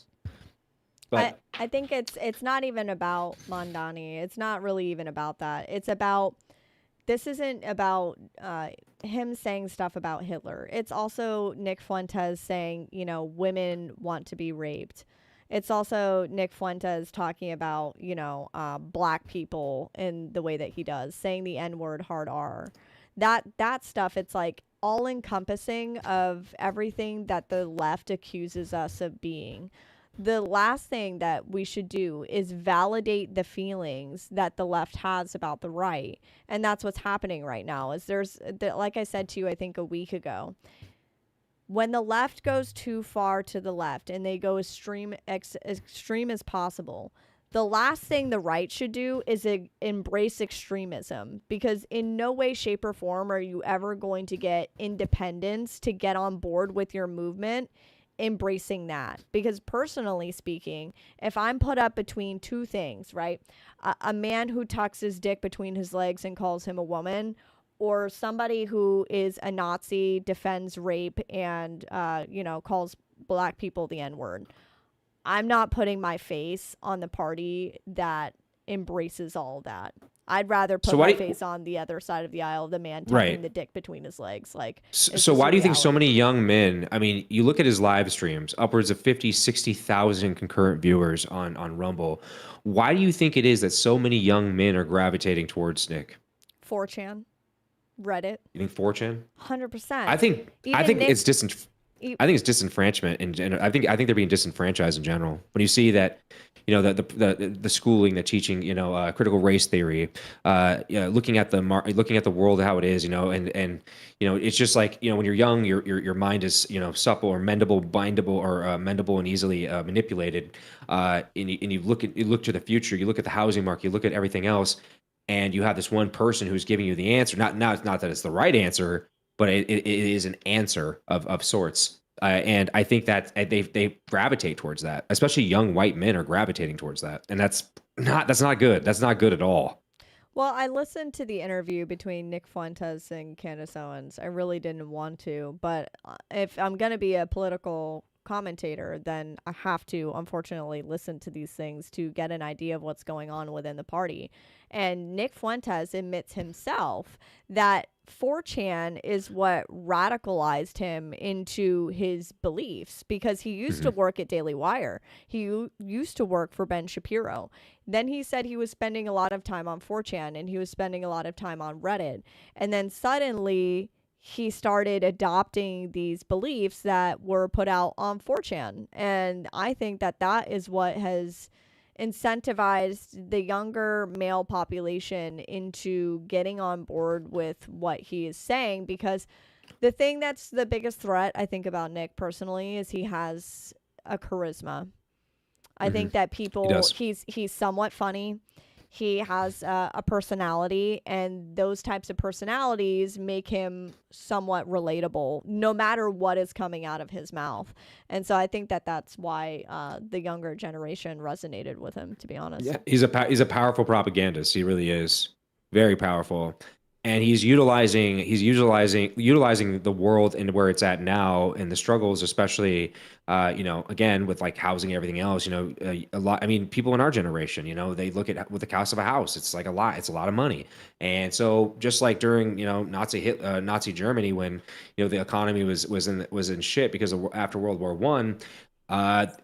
[SPEAKER 1] But
[SPEAKER 2] I think it's not even about Mondani. It's not really even about that. It's about, this isn't about him saying stuff about Hitler. It's also Nick Fuentes saying, you know, women want to be raped. It's also Nick Fuentes talking about, you know, black people in the way that he does, saying the N-word hard R. That stuff, it's like all encompassing of everything that the left accuses us of being. The last thing that we should do is validate the feelings that the left has about the right. And that's what's happening right now. Is like I said to you, I think a week ago, when the left goes too far to the left and they go extreme as possible, the last thing the right should do is embrace extremism, because in no way, shape, or form are you ever going to get independents to get on board with your movement embracing that. Because personally speaking, if I'm put up between two things, right, a man who tucks his dick between his legs and calls him a woman, or somebody who is a Nazi, defends rape, and you know, calls black people the N-word, I'm not putting my face on the party that embraces all of that. I'd rather put my face on the other side of the aisle, the man tucking the dick between his legs. Like,
[SPEAKER 1] so why do you think so many young men, I mean, you look at his live streams, upwards of 50, 60,000 concurrent viewers on Rumble. Why do you think it is that so many young men are gravitating towards Nick?
[SPEAKER 2] 4chan, Reddit.
[SPEAKER 1] You think 4chan?
[SPEAKER 2] 100%.
[SPEAKER 1] I think
[SPEAKER 2] Nick,
[SPEAKER 1] it's I think it's disenfranchisement, and I think they're being disenfranchised in general. When you see that, you know, the schooling, the teaching, you know, critical race theory, looking at the world how it is, you know, and you know, it's just like, you know, when you're young, your mind is, you know, supple or bindable or mendable and easily manipulated. And you look to the future, you look at the housing market, you look at everything else, and you have this one person who's giving you the answer. Not that it's the right answer, but it is an answer of sorts. And I think that they gravitate towards that, especially young white men are gravitating towards that. And that's not good. That's not good at all.
[SPEAKER 2] Well, I listened to the interview between Nick Fuentes and Candace Owens. I really didn't want to, but if I'm going to be a political commentator, then I have to, unfortunately, listen to these things to get an idea of what's going on within the party. And Nick Fuentes admits himself that 4chan is what radicalized him into his beliefs, because he used to work at Daily Wire. He used to work for Ben Shapiro. Then he said he was spending a lot of time on 4chan and he was spending a lot of time on Reddit. And then suddenly he started adopting these beliefs that were put out on 4chan. And I think that that is what has incentivized the younger male population into getting on board with what he is saying. Because the thing that's the biggest threat, I think, about Nick personally is he has a charisma. I think that he's somewhat funny. He has a personality, and those types of personalities make him somewhat relatable, no matter what is coming out of his mouth. And so I think that that's why the younger generation resonated with him, to be honest.
[SPEAKER 1] Yeah, he's a powerful propagandist. He really is very powerful. And he's utilizing the world and where it's at now, and the struggles, especially, you know, again with like housing and everything else. You know, a lot. I mean, people in our generation, you know, they look at with the cost of a house, it's like a lot. It's a lot of money. And so, just like during, you know, Nazi Germany, when, you know, the economy was in shit because of after World War I.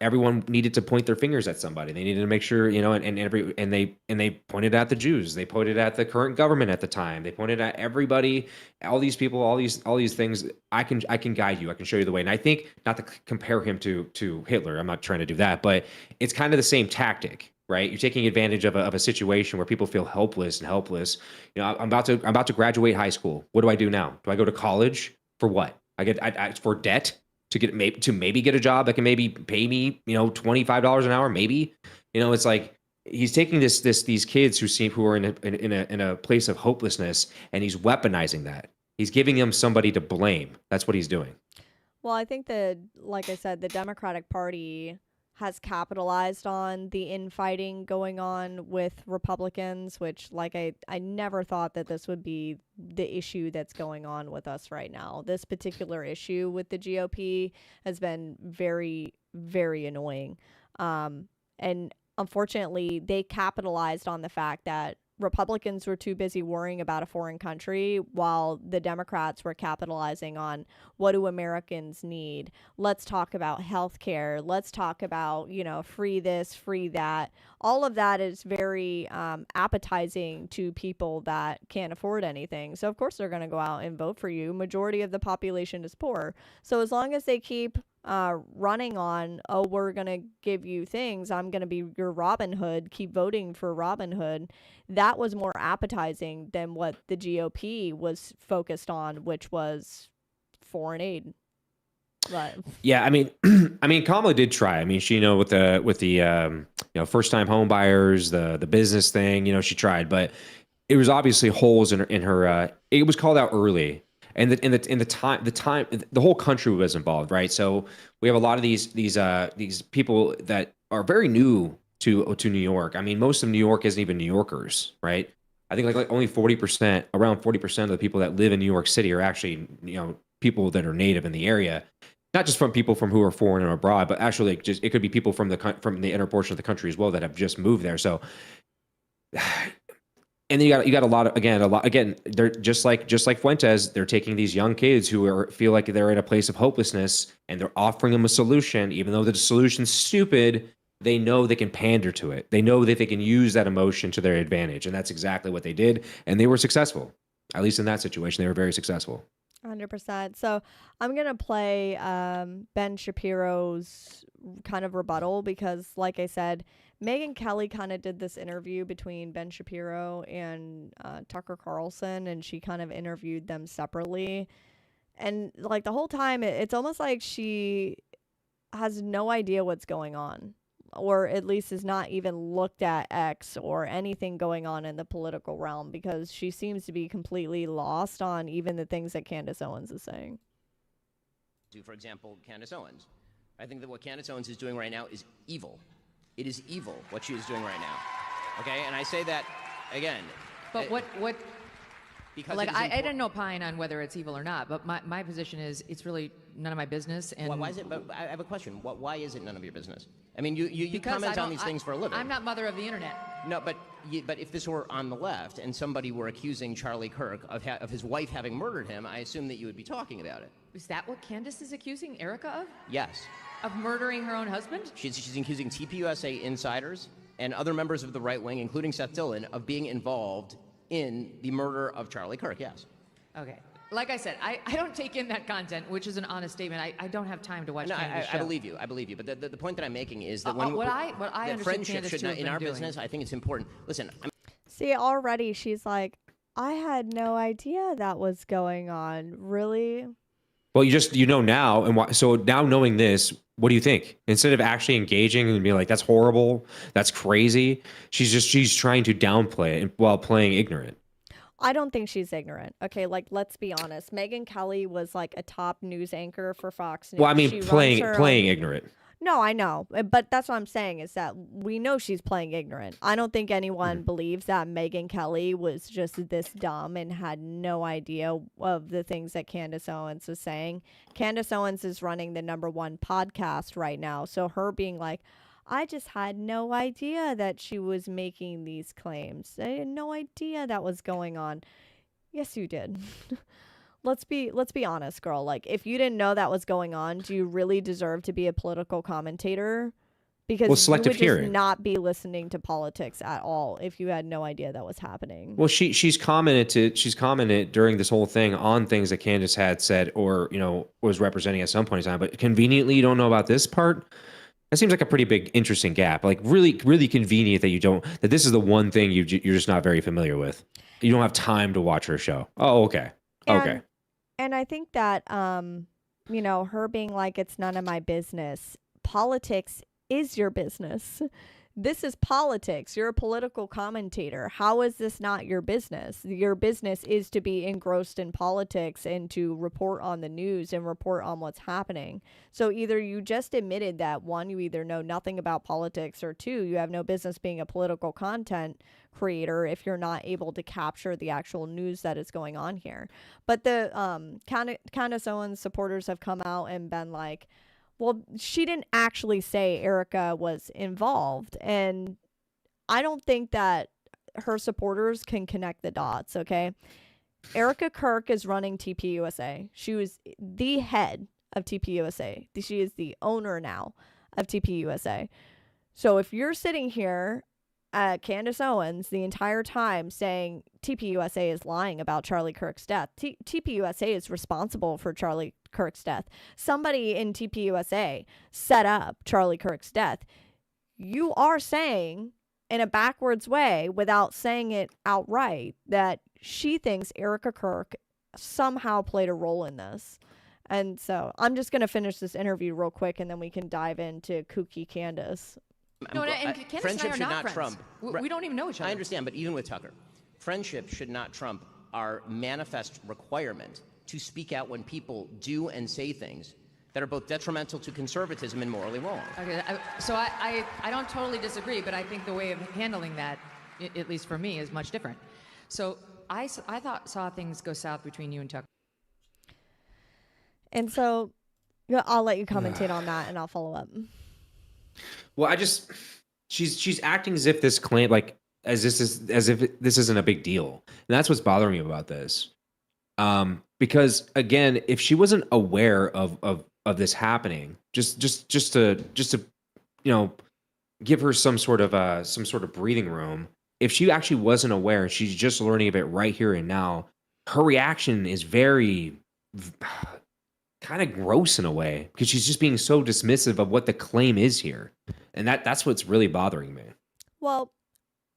[SPEAKER 1] Everyone needed to point their fingers at somebody. They needed to make sure, you know, and they pointed at the Jews. They pointed at the current government at the time. They pointed at everybody, all these people, all these things. I can guide you. I can show you the way. And I think, not to compare him to Hitler, I'm not trying to do that, but it's kind of the same tactic, right? You're taking advantage of a situation where people feel helpless. You know, I'm about to graduate high school. What do I do now? Do I go to college for what? I for debt? To maybe get a job that can maybe pay me, you know, $25 an hour, maybe. You know, it's like he's taking these kids who are in a place of hopelessness, and he's weaponizing that. He's giving them somebody to blame. That's what he's doing.
[SPEAKER 2] Well, I think that, like I said, the Democratic Party has capitalized on the infighting going on with Republicans, which, like, I never thought that this would be the issue that's going on with us right now. This particular issue with the GOP has been very very annoying. And unfortunately, they capitalized on the fact that Republicans were too busy worrying about a foreign country while the Democrats were capitalizing on what do Americans need? Let's talk about healthcare. Let's talk about, free this, free that. All of that is very appetizing to people that can't afford anything. So, of course, they're going to go out and vote for you. Majority of the population is poor. So, as long as they keep running on, oh, we're going to give you things, I'm going to be your Robin Hood, keep voting for Robin Hood, that was more appetizing than what the GOP was focused on, which was foreign aid. But
[SPEAKER 1] Yeah, I mean, Kamala did try. I mean, she, with the first time home buyers, the business thing, she tried, but it was obviously holes in her. It was called out early, and the whole country was involved, right? So we have a lot of these people that are very new to New York. I mean, most of New York isn't even New Yorkers, right? I think like only 40%, around 40% of the people that live in New York City are actually people that are native in the area. Not just from people from who are foreign or abroad, but actually just it could be people from the inner portion of the country as well that have just moved there. So, and then you got a lot again. They're just like Fuentes. They're taking these young kids who feel like they're in a place of hopelessness, and they're offering them a solution, even though the solution's stupid. They know they can pander to it. They know that they can use that emotion to their advantage, and that's exactly what they did. And they were successful. At least in that situation, they were very successful.
[SPEAKER 2] 100%. So I'm going to play Ben Shapiro's kind of rebuttal because, like I said, Megyn Kelly kind of did this interview between Ben Shapiro and Tucker Carlson, and she kind of interviewed them separately. And like the whole time, it's almost like she has no idea what's going on, or at least has not even looked at X or anything going on in the political realm, because she seems to be completely lost on even the things that Candace Owens is saying.
[SPEAKER 8] For example, Candace Owens. I think that what Candace Owens is doing right now is evil. It is evil what she is doing right now. Okay, and I say that again.
[SPEAKER 6] But what?
[SPEAKER 8] Because
[SPEAKER 6] like I didn't opine on whether it's evil or not, but my position is it's really none of my business. And
[SPEAKER 8] why is it? But I have a question. Why is it none of your business? I mean, you comment on these things for a living.
[SPEAKER 6] I'm not mother of the internet.
[SPEAKER 8] No, but if this were on the left and somebody were accusing Charlie Kirk of his wife having murdered him, I assume that you would be talking about it.
[SPEAKER 6] Is that what Candace is accusing Erica of?
[SPEAKER 8] Yes.
[SPEAKER 6] Of murdering her own husband?
[SPEAKER 8] She's accusing TPUSA insiders and other members of the right wing, including Seth Dillon, of being involved in the murder of Charlie Kirk. Yes.
[SPEAKER 6] Okay. Like I said, I don't take in that content, which is an honest statement. I don't have time to watch Candace's show.
[SPEAKER 8] I believe you. But the point that I'm making is that
[SPEAKER 6] what I understand
[SPEAKER 8] friendship
[SPEAKER 6] Candace
[SPEAKER 8] should
[SPEAKER 6] to
[SPEAKER 8] not,
[SPEAKER 6] have
[SPEAKER 8] in our
[SPEAKER 6] been
[SPEAKER 8] business, I think it's important. Listen,
[SPEAKER 2] See, already she's like, I had no idea that was going on. Really?
[SPEAKER 1] Well, you know now, and so now knowing this, what do you think? Instead of actually engaging and being like, "That's horrible, that's crazy," she's trying to downplay it while playing ignorant.
[SPEAKER 2] I don't think she's ignorant. Okay, like let's be honest. Megyn Kelly was like a top news anchor for Fox News.
[SPEAKER 1] Well, I mean, playing ignorant.
[SPEAKER 2] No, I know, but that's what I'm saying is that we know she's playing ignorant. I don't think anyone believes that Megyn Kelly was just this dumb and had no idea of the things that Candace Owens is saying. Candace Owens is running the #1 podcast right now, so her being like, I just had no idea that she was making these claims. I had no idea that was going on. Yes, you did. Let's be honest, girl. Like, if you didn't know that was going on, do you really deserve to be a political commentator? Because you would just not be listening to politics at all if you had no idea that was happening.
[SPEAKER 1] Well, she's commented during this whole thing on things that Candace had said or was representing at some point in time. But conveniently, you don't know about this part. That seems like a pretty big, interesting gap. Like really, really convenient that this is the one thing you're just not very familiar with. You don't have time to watch her show. Oh, okay. Okay.
[SPEAKER 2] And I think that, her being like, it's none of my business. Politics is your business. This is politics. You're a political commentator. How is this not your business? Your business is to be engrossed in politics and to report on the news and report on what's happening. So either you just admitted that, one, you either know nothing about politics, or two, you have no business being a political content creator if you're not able to capture the actual news that is going on here. But the Candace Owens supporters have come out and been like, Well, she didn't actually say Erica was involved, and I don't think that her supporters can connect the dots, okay? Erica Kirk is running TPUSA. She was the head of TPUSA. She is the owner now of TPUSA. So if you're sitting here at Candace Owens the entire time saying TPUSA is lying about Charlie Kirk's death, TPUSA is responsible for Charlie Kirk's death. Somebody in TPUSA set up Charlie Kirk's death. You are saying in a backwards way, without saying it outright, that she thinks Erica Kirk somehow played a role in this. And so I'm just going to finish this interview real quick, and then we can dive into kooky Candace.
[SPEAKER 6] No, and Candace
[SPEAKER 8] friendship
[SPEAKER 6] and I are
[SPEAKER 8] should
[SPEAKER 6] not
[SPEAKER 8] not
[SPEAKER 6] friends.
[SPEAKER 8] trump.
[SPEAKER 6] We don't even know each other.
[SPEAKER 8] I understand, but even with Tucker, friendship should not trump our manifest requirement to speak out when people do and say things that are both detrimental to conservatism and morally wrong.
[SPEAKER 6] Okay, so I don't totally disagree, but I think the way of handling that, at least for me, is much different. So I saw things go south between you and Tucker.
[SPEAKER 2] And so I'll let you commentate on that, and I'll follow up.
[SPEAKER 1] Well, she's acting as if this claim, like, as if this isn't a big deal, and that's what's bothering me about this. Because again, if she wasn't aware of this happening, just to give her some sort of breathing room. If she actually wasn't aware, she's just learning of it right here and now. Her reaction is very kind of gross in a way, because she's just being so dismissive of what the claim is here, and that's what's really bothering me.
[SPEAKER 2] Well,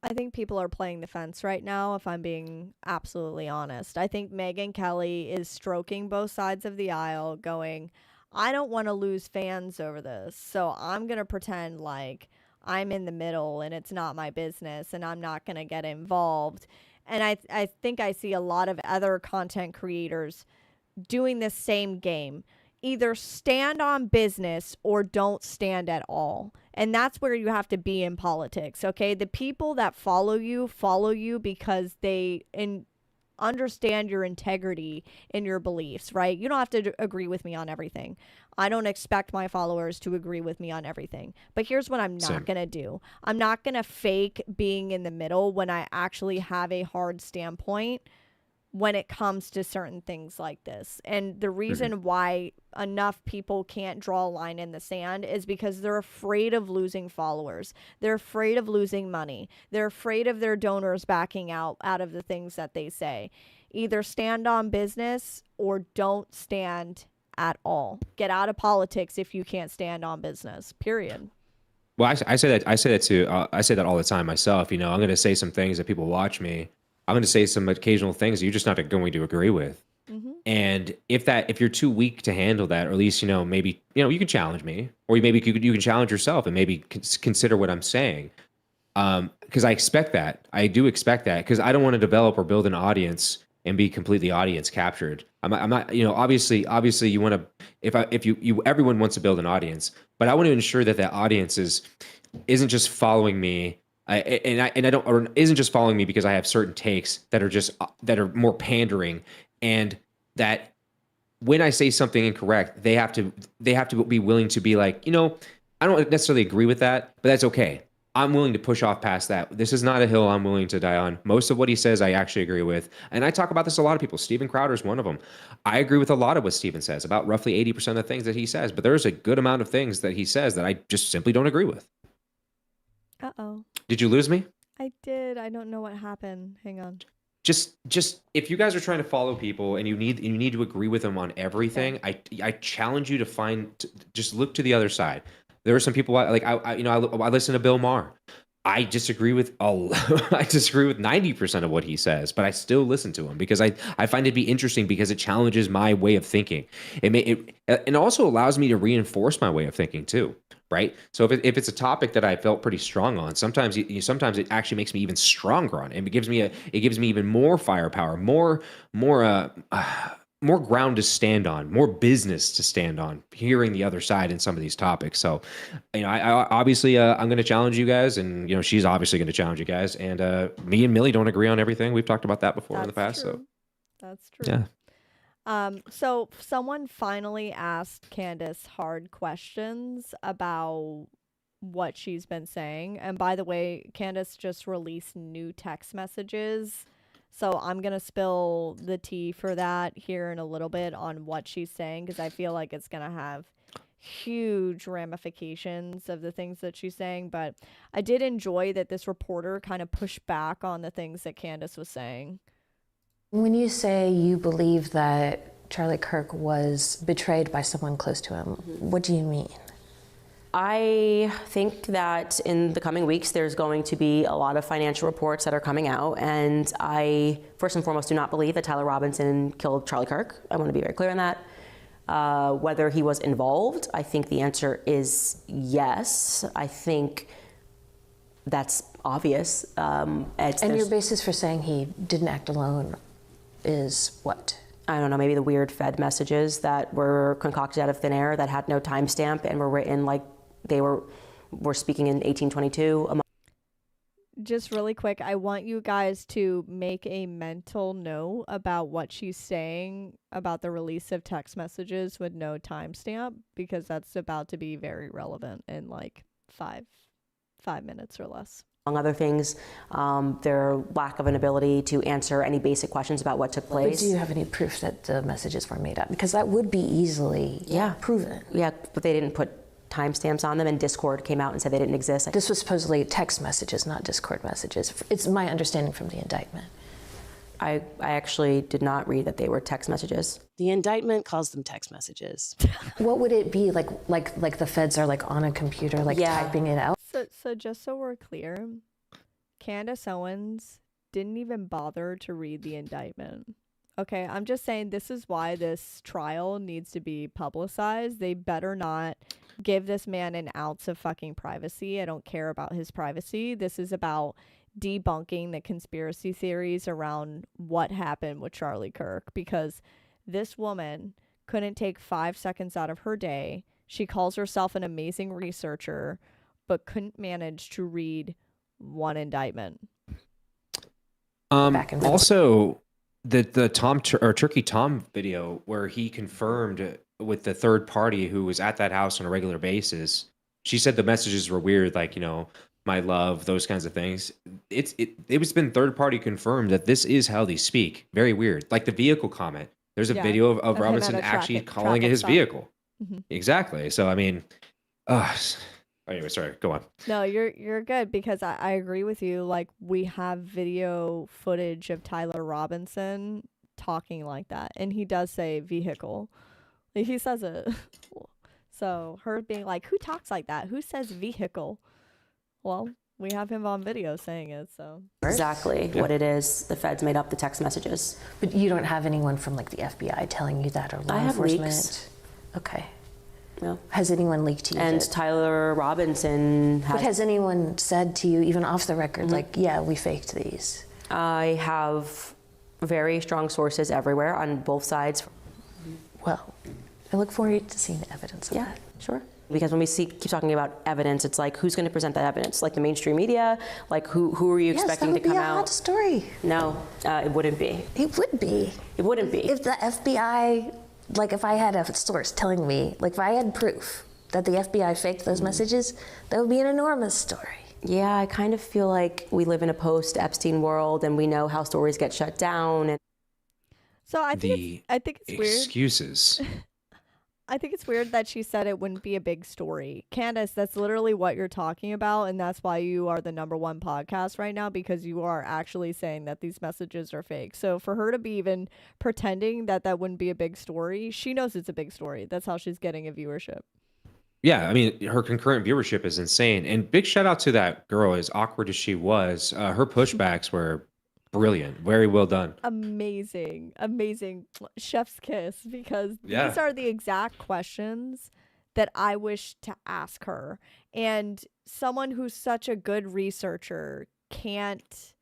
[SPEAKER 2] I think people are playing the fence right now, if I'm being absolutely honest. I think Megyn Kelly is stroking both sides of the aisle, going, I don't want to lose fans over this, so I'm going to pretend like I'm in the middle and it's not my business and I'm not going to get involved. And I think I see a lot of other content creators doing this same game. Either stand on business or don't stand at all. And that's where you have to be in politics, okay? The people that follow you because they understand your integrity and your beliefs, right? You don't have to agree with me on everything. I don't expect my followers to agree with me on everything. But here's what I'm not going to do. I'm not going to fake being in the middle when I actually have a hard standpoint when it comes to certain things like this. And the reason why enough people can't draw a line in the sand is because they're afraid of losing followers. They're afraid of losing money. They're afraid of their donors backing out of the things that they say. Either stand on business or don't stand at all. Get out of politics if you can't stand on business, period.
[SPEAKER 1] Well, I say that too. I say that all the time myself. I'm going to say some things that people watch me. I'm going to say some occasional things you're just not going to agree with. Mm-hmm. And if you're too weak to handle that, or at least, maybe, you can challenge me, or maybe you can challenge yourself and maybe consider what I'm saying. Because I expect that. I do expect that, because I don't want to develop or build an audience and be completely audience captured. I'm not, obviously you want to, everyone wants to build an audience, but I want to ensure that that audience isn't just following me. Isn't just following me because I have certain takes that are more pandering, and that when I say something incorrect, they have to be willing to be like, I don't necessarily agree with that, but that's okay. I'm willing to push off past that. This is not a hill I'm willing to die on. Most of what he says, I actually agree with. And I talk about this a lot of people. Steven Crowder is one of them. I agree with a lot of what Steven says, about roughly 80% of the things that he says, but there's a good amount of things that he says that I just simply don't agree with.
[SPEAKER 2] Uh-oh.
[SPEAKER 1] Did you lose me?
[SPEAKER 2] I did. I don't know what happened. Hang on.
[SPEAKER 1] Just if you guys are trying to follow people and you need to agree with them on everything, okay. I challenge you to just look to the other side. There are some people I listen to Bill Maher. I disagree with 90% of what he says, but I still listen to him because I find it to be interesting, because it challenges my way of thinking. It also allows me to reinforce my way of thinking too, right? So if it's a topic that I felt pretty strong on, sometimes it actually makes me even stronger on it. And it gives me even more firepower, more ground to stand on, more business to stand on, hearing the other side in some of these topics. So, I obviously, I'm going to challenge you guys, and, she's obviously going to challenge you guys. And me and Millie don't agree on everything. We've talked about that before in the past.
[SPEAKER 2] True.
[SPEAKER 1] So
[SPEAKER 2] that's true.
[SPEAKER 1] Yeah.
[SPEAKER 2] So someone finally asked Candace hard questions about what she's been saying. And by the way, Candace just released new text messages. So I'm going to spill the tea for that here in a little bit on what she's saying, because I feel like it's going to have huge ramifications of the things that she's saying. But I did enjoy that this reporter kind of pushed back on the things that Candace was saying.
[SPEAKER 9] When you say you believe that Charlie Kirk was betrayed by someone close to him, what do you mean?
[SPEAKER 10] I think that in the coming weeks, there's going to be a lot of financial reports that are coming out. And I, first and foremost, do not believe that Tyler Robinson killed Charlie Kirk. I want to be very clear on that. Whether he was involved, I think the answer is yes. I think that's obvious.
[SPEAKER 9] And your basis for saying he didn't act alone is what?
[SPEAKER 10] I don't know, maybe the weird Fed messages that were concocted out of thin air that had no timestamp and were written like they were speaking in 1822.
[SPEAKER 2] Just really quick, I want you guys to make a mental note about what she's saying about the release of text messages with no timestamp, because that's about to be very relevant in like five minutes or less.
[SPEAKER 10] Among other things, their lack of an ability to answer any basic questions about what took place.
[SPEAKER 9] But do you have any proof that the messages were made up? Because that would be easily proven.
[SPEAKER 10] Yeah, but they didn't put timestamps on them, and Discord came out and said they didn't exist.
[SPEAKER 9] This was supposedly text messages, not Discord messages. It's my understanding from the indictment.
[SPEAKER 10] I actually did not read that they were text messages.
[SPEAKER 11] The indictment calls them text messages.
[SPEAKER 9] What would it be like the feds are like on a computer, like typing it out?
[SPEAKER 2] So just so we're clear, Candace Owens didn't even bother to read the indictment. Okay, I'm just saying this is why this trial needs to be publicized. They better not give this man an ounce of fucking privacy. I don't care about his privacy. This is about debunking the conspiracy theories around what happened with Charlie Kirk, because this woman couldn't take 5 seconds out of her day. She calls herself an amazing researcher, but couldn't manage to read one indictment.
[SPEAKER 1] Also, the Turkey Tom video where he confirmed with the third party who was at that house on a regular basis, she said the messages were weird, like, you know, my love, those kinds of things. It was been third party confirmed that this is how they speak. Very weird. Like the vehicle comment. There's a video of Robinson actually calling it his vehicle. Mm-hmm. Exactly. So I mean, anyway, sorry, go on.
[SPEAKER 2] No, you're good, because I agree with you. Like, we have video footage of Tyler Robinson talking like that, and he does say vehicle. Like, he says it. So her being like, who talks like that? Who says vehicle? Well, we have him on video saying it, so.
[SPEAKER 10] Exactly what it is. The feds made up the text messages.
[SPEAKER 9] But you don't have anyone from like the FBI telling you that, or law enforcement?
[SPEAKER 10] Leaks.
[SPEAKER 9] Okay.
[SPEAKER 10] No.
[SPEAKER 9] Has anyone leaked to you?
[SPEAKER 10] And Tyler Robinson has.
[SPEAKER 9] But has anyone said to you, even off the record, like, yeah, we faked these?
[SPEAKER 10] I have very strong sources everywhere on both sides.
[SPEAKER 9] Well, I look forward to seeing the evidence of that.
[SPEAKER 10] Sure. Because when we keep talking about evidence, it's like, who's going to present that evidence? Like the mainstream media? Like who are you expecting to come out?
[SPEAKER 9] Yes, that would be a hot story.
[SPEAKER 10] No, it wouldn't be.
[SPEAKER 9] It would be.
[SPEAKER 10] It wouldn't be.
[SPEAKER 9] If the FBI, like if I had a source telling me, like if I had proof that the FBI faked those messages, that would be an enormous story.
[SPEAKER 10] Yeah, I kind of feel like we live in a post-Epstein world, and we know how stories get shut down. And
[SPEAKER 2] so I think it's weird.
[SPEAKER 1] Excuses.
[SPEAKER 2] I think it's weird that she said it wouldn't be a big story. Candace, that's literally what you're talking about, and that's why you are the #1 podcast right now, because you are actually saying that these messages are fake. So for her to be even pretending that that wouldn't be a big story, she knows it's a big story. That's how she's getting a viewership.
[SPEAKER 1] Yeah, I mean, her concurrent viewership is insane. And big shout out to that girl, as awkward as she was. Her pushbacks were brilliant. Very well done.
[SPEAKER 2] Amazing. Chef's kiss, because these are the exact questions that I wish to ask her. And someone who's such a good researcher can't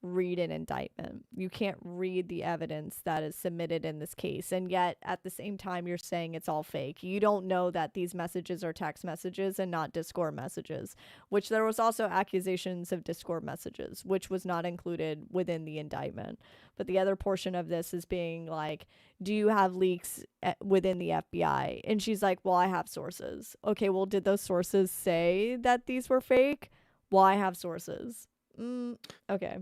[SPEAKER 2] read an indictment. You can't read the evidence that is submitted in this case. And yet, at the same time, you're saying it's all fake. You don't know that these messages are text messages and not Discord messages, which there was also accusations of Discord messages, which was not included within the indictment. But the other portion of this is being like, do you have leaks within the FBI? And she's like, well, I have sources. Okay, well, did those sources say that these were fake? Well, I have sources. Okay.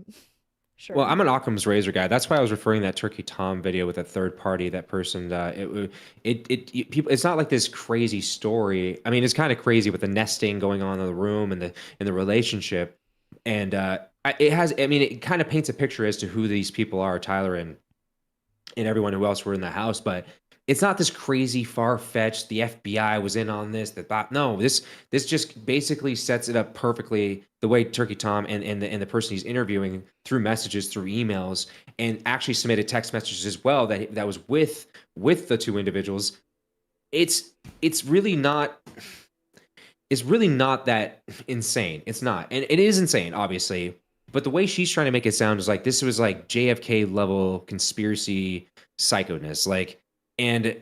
[SPEAKER 2] Sure.
[SPEAKER 1] Well, I'm an Occam's razor guy. That's why I was referring to that Turkey Tom video with a third party. That person, people. It's not like this crazy story. I mean, it's kind of crazy with the nesting going on in the room and the relationship, and it has. I mean, it kind of paints a picture as to who these people are, Tyler and everyone who else were in the house, but. It's not this crazy far-fetched. The FBI was in on this. No, this just basically sets it up perfectly the way Turkey Tom and the person he's interviewing through messages, through emails, and actually submitted text messages as well that was with the two individuals. It's really not that insane. It's not, and it is insane, obviously. But the way she's trying to make it sound is like this was like JFK level conspiracy psychoness, like. And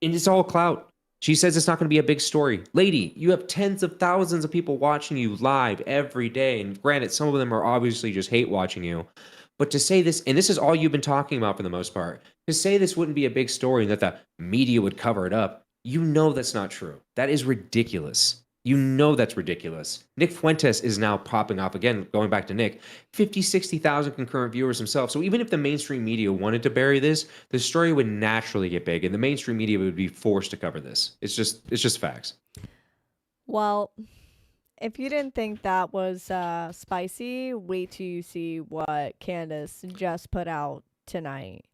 [SPEAKER 1] it's all clout. She says it's not going to be a big story. Lady, you have tens of thousands of people watching you live every day. And granted, some of them are obviously just hate watching you. But to say this, and this is all you've been talking about for the most part, to say this wouldn't be a big story and that the media would cover it up, you know that's not true. That is ridiculous. You know that's ridiculous. Nick Fuentes is now popping off again, going back to Nick, 50, 60,000 concurrent viewers himself. So even if the mainstream media wanted to bury this, the story would naturally get big and the mainstream media would be forced to cover this. It's just facts.
[SPEAKER 2] Well, if you didn't think that was spicy, wait till you see what Candace just put out tonight.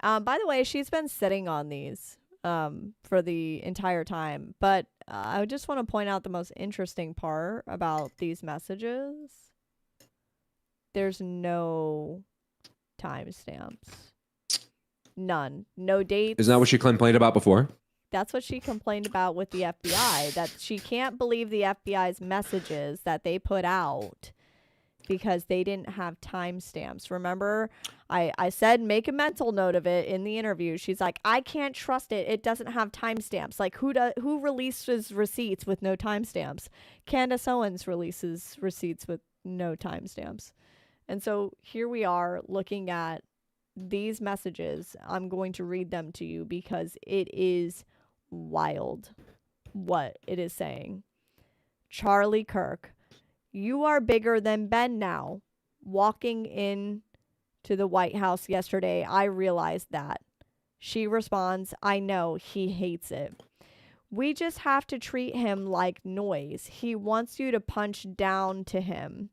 [SPEAKER 2] By the way, she's been sitting on these for the entire time. But I just want to point out the most interesting part about these messages. There's no timestamps. None. No dates.
[SPEAKER 1] Isn't that what she complained about before?
[SPEAKER 2] That's what she complained about with the FBI, that she can't believe the FBI's messages that they put out because they didn't have timestamps. Remember, I said make a mental note of it in the interview. She's like, I can't trust it. It doesn't have timestamps. Like, who releases receipts with no timestamps? Candace Owens releases receipts with no timestamps. And so here we are looking at these messages. I'm going to read them to you because it is wild what it is saying. Charlie Kirk, you are bigger than Ben now. Walking in to the White House yesterday, I realized that. She responds, I know, he hates it. We just have to treat him like noise. He wants you to punch down to him.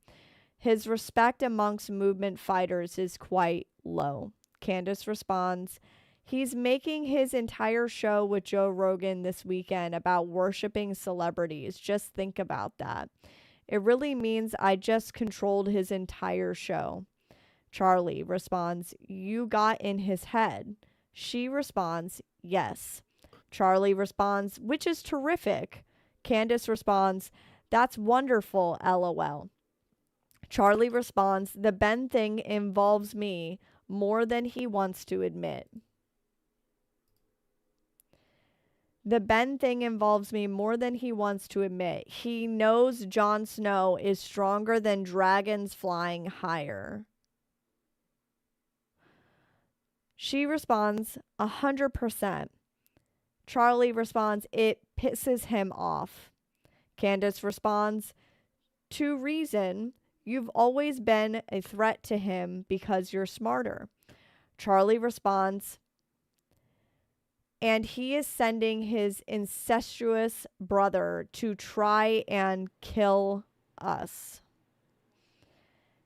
[SPEAKER 2] His respect amongst movement fighters is quite low. Candace responds, he's making his entire show with Joe Rogan this weekend about worshiping celebrities. Just think about that. It really means I just controlled his entire show. Charlie responds, you got in his head. She responds, yes. Charlie responds, which is terrific. Candace responds, that's wonderful, LOL. Charlie responds, the Ben thing involves me more than he wants to admit. The Ben thing involves me more than he wants to admit. He knows Jon Snow is stronger than dragons flying higher. She responds, 100%. Charlie responds, it pisses him off. Candace responds, to reason, you've always been a threat to him because you're smarter. Charlie responds, and he is sending his incestuous brother to try and kill us.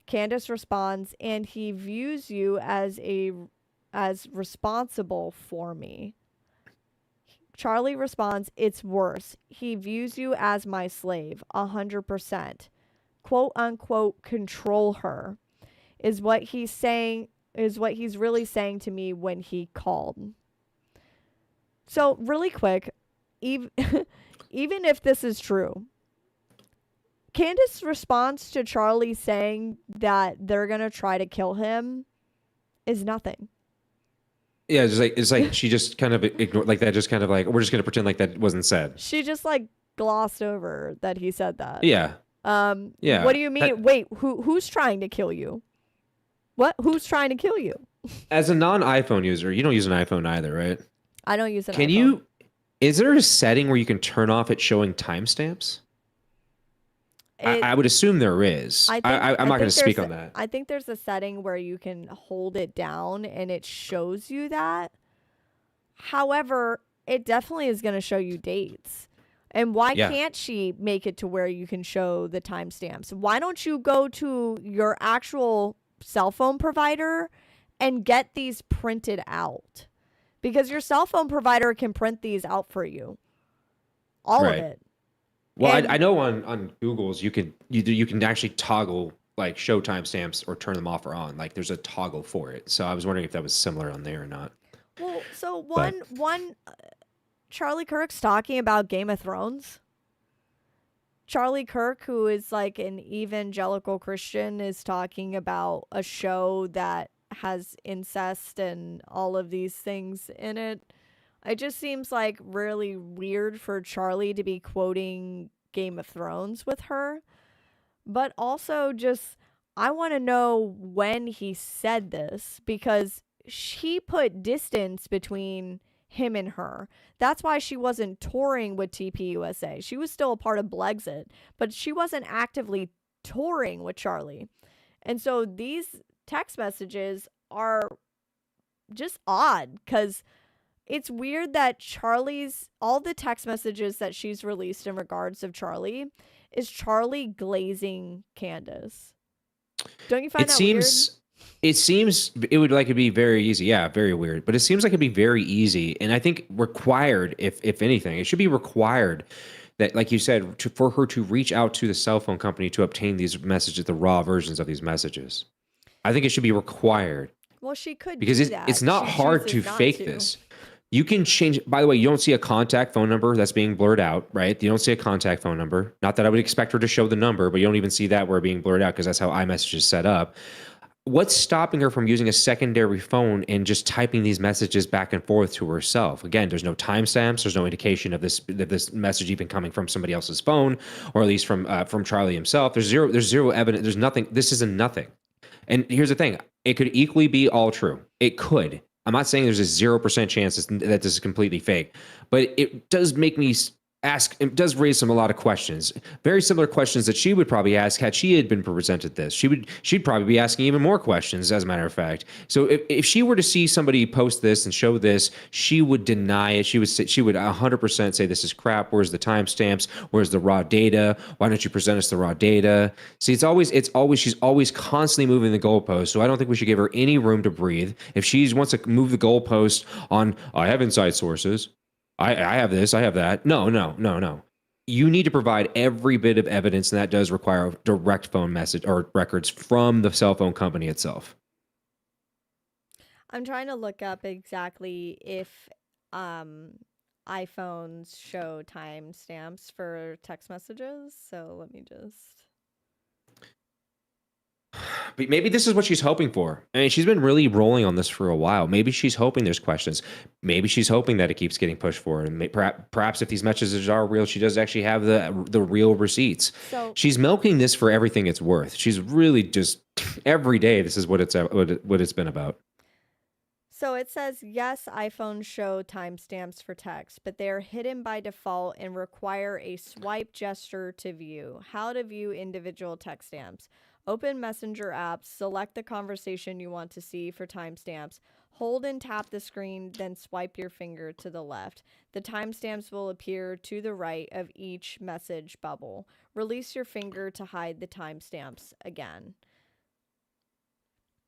[SPEAKER 2] Candace responds, and he views you as responsible for me. Charlie responds, it's worse. He views you as my slave, 100%. Quote unquote, control her is what he's saying, is what he's really saying to me when he called. So really quick, even if this is true, Candace's response to Charlie saying that they're going to try to kill him is nothing.
[SPEAKER 1] Yeah, it's like she just kind of ignored like that. Just kind of like we're just gonna pretend like that wasn't said.
[SPEAKER 2] She just like glossed over that he said that.
[SPEAKER 1] Yeah. Yeah.
[SPEAKER 2] What do you mean? Wait, who's trying to kill you? What? Who's trying to kill you?
[SPEAKER 1] As a non-iPhone user, you don't use an iPhone either, right?
[SPEAKER 2] I don't use an
[SPEAKER 1] Can
[SPEAKER 2] iPhone.
[SPEAKER 1] you? Is there a setting where you can turn off it showing timestamps? I would assume there is. I'm not going to speak on that.
[SPEAKER 2] I think there's a setting where you can hold it down and it shows you that. However, it definitely is going to show you dates. And why can't she make it to where you can show the timestamps? Why don't you go to your actual cell phone provider and get these printed out? Because your cell phone provider can print these out for you. All of it.
[SPEAKER 1] Well, I know on Google's you can actually toggle like show timestamps or turn them off or on. Like there's a toggle for it. So I was wondering if that was similar on there or not.
[SPEAKER 2] Well, so one Charlie Kirk's talking about Game of Thrones. Charlie Kirk, who is like an evangelical Christian, is talking about a show that has incest and all of these things in it. It just seems like really weird for Charlie to be quoting Game of Thrones with her. But also just, I want to know when he said this, because she put distance between him and her. That's why she wasn't touring with TPUSA. She was still a part of Blexit, but she wasn't actively touring with Charlie. And so these text messages are just odd, because it's weird that all the text messages that she's released in regards of Charlie is Charlie glazing Candace. Don't you find that weird?
[SPEAKER 1] It seems it would like it'd be very easy. Yeah, very weird. But it seems like it'd be very easy. And I think required, if anything, it should be required that, like you said, for her to reach out to the cell phone company to obtain these messages, the raw versions of these messages. I think it should be required.
[SPEAKER 2] Well, she could
[SPEAKER 1] because
[SPEAKER 2] do that.
[SPEAKER 1] It's not hard to fake this. You can change. By the way, you don't see a contact phone number that's being blurred out, right? You don't see a contact phone number. Not that I would expect her to show the number, but you don't even see that where being blurred out because that's how iMessage is set up. What's stopping her from using a secondary phone and just typing these messages back and forth to herself? Again, there's no timestamps. There's no indication of this message even coming from somebody else's phone, or at least from Charlie himself. There's zero evidence. There's nothing. This is a nothing. And here's the thing: it could equally be all true. It could. I'm not saying there's a 0% chance that this is completely fake, but it does make me ask. It does raise a lot of questions, very similar questions that she would probably ask had she had been presented this. She'd probably be asking even more questions, as a matter of fact. So if she were to see somebody post this and show this, she would deny it. She would 100% say this is crap. Where's the timestamps? Where's the raw data? Why don't you present us the raw data? See, she's always constantly moving the goalpost. So I don't think we should give her any room to breathe. If she wants to move the goalpost on, I have inside sources, I have this, I have that. No. You need to provide every bit of evidence, and that does require direct phone message or records from the cell phone company itself.
[SPEAKER 2] I'm trying to look up exactly if iPhones show timestamps for text messages. So let me just...
[SPEAKER 1] But maybe this is what she's hoping for. I mean, she's been really rolling on this for a while. Maybe she's hoping there's questions. Maybe she's hoping that it keeps getting pushed forward. And perhaps if these messages are real, she does actually have the real receipts.
[SPEAKER 2] So
[SPEAKER 1] she's milking this for everything it's worth. She's really just every day. This is what it's been about.
[SPEAKER 2] So it says, yes, iPhones show timestamps for text, but they are hidden by default and require a swipe gesture to view. How to view individual text stamps. Open Messenger app, select the conversation you want to see for timestamps. Hold and tap the screen, then swipe your finger to the left. The timestamps will appear to the right of each message bubble. Release your finger to hide the timestamps again.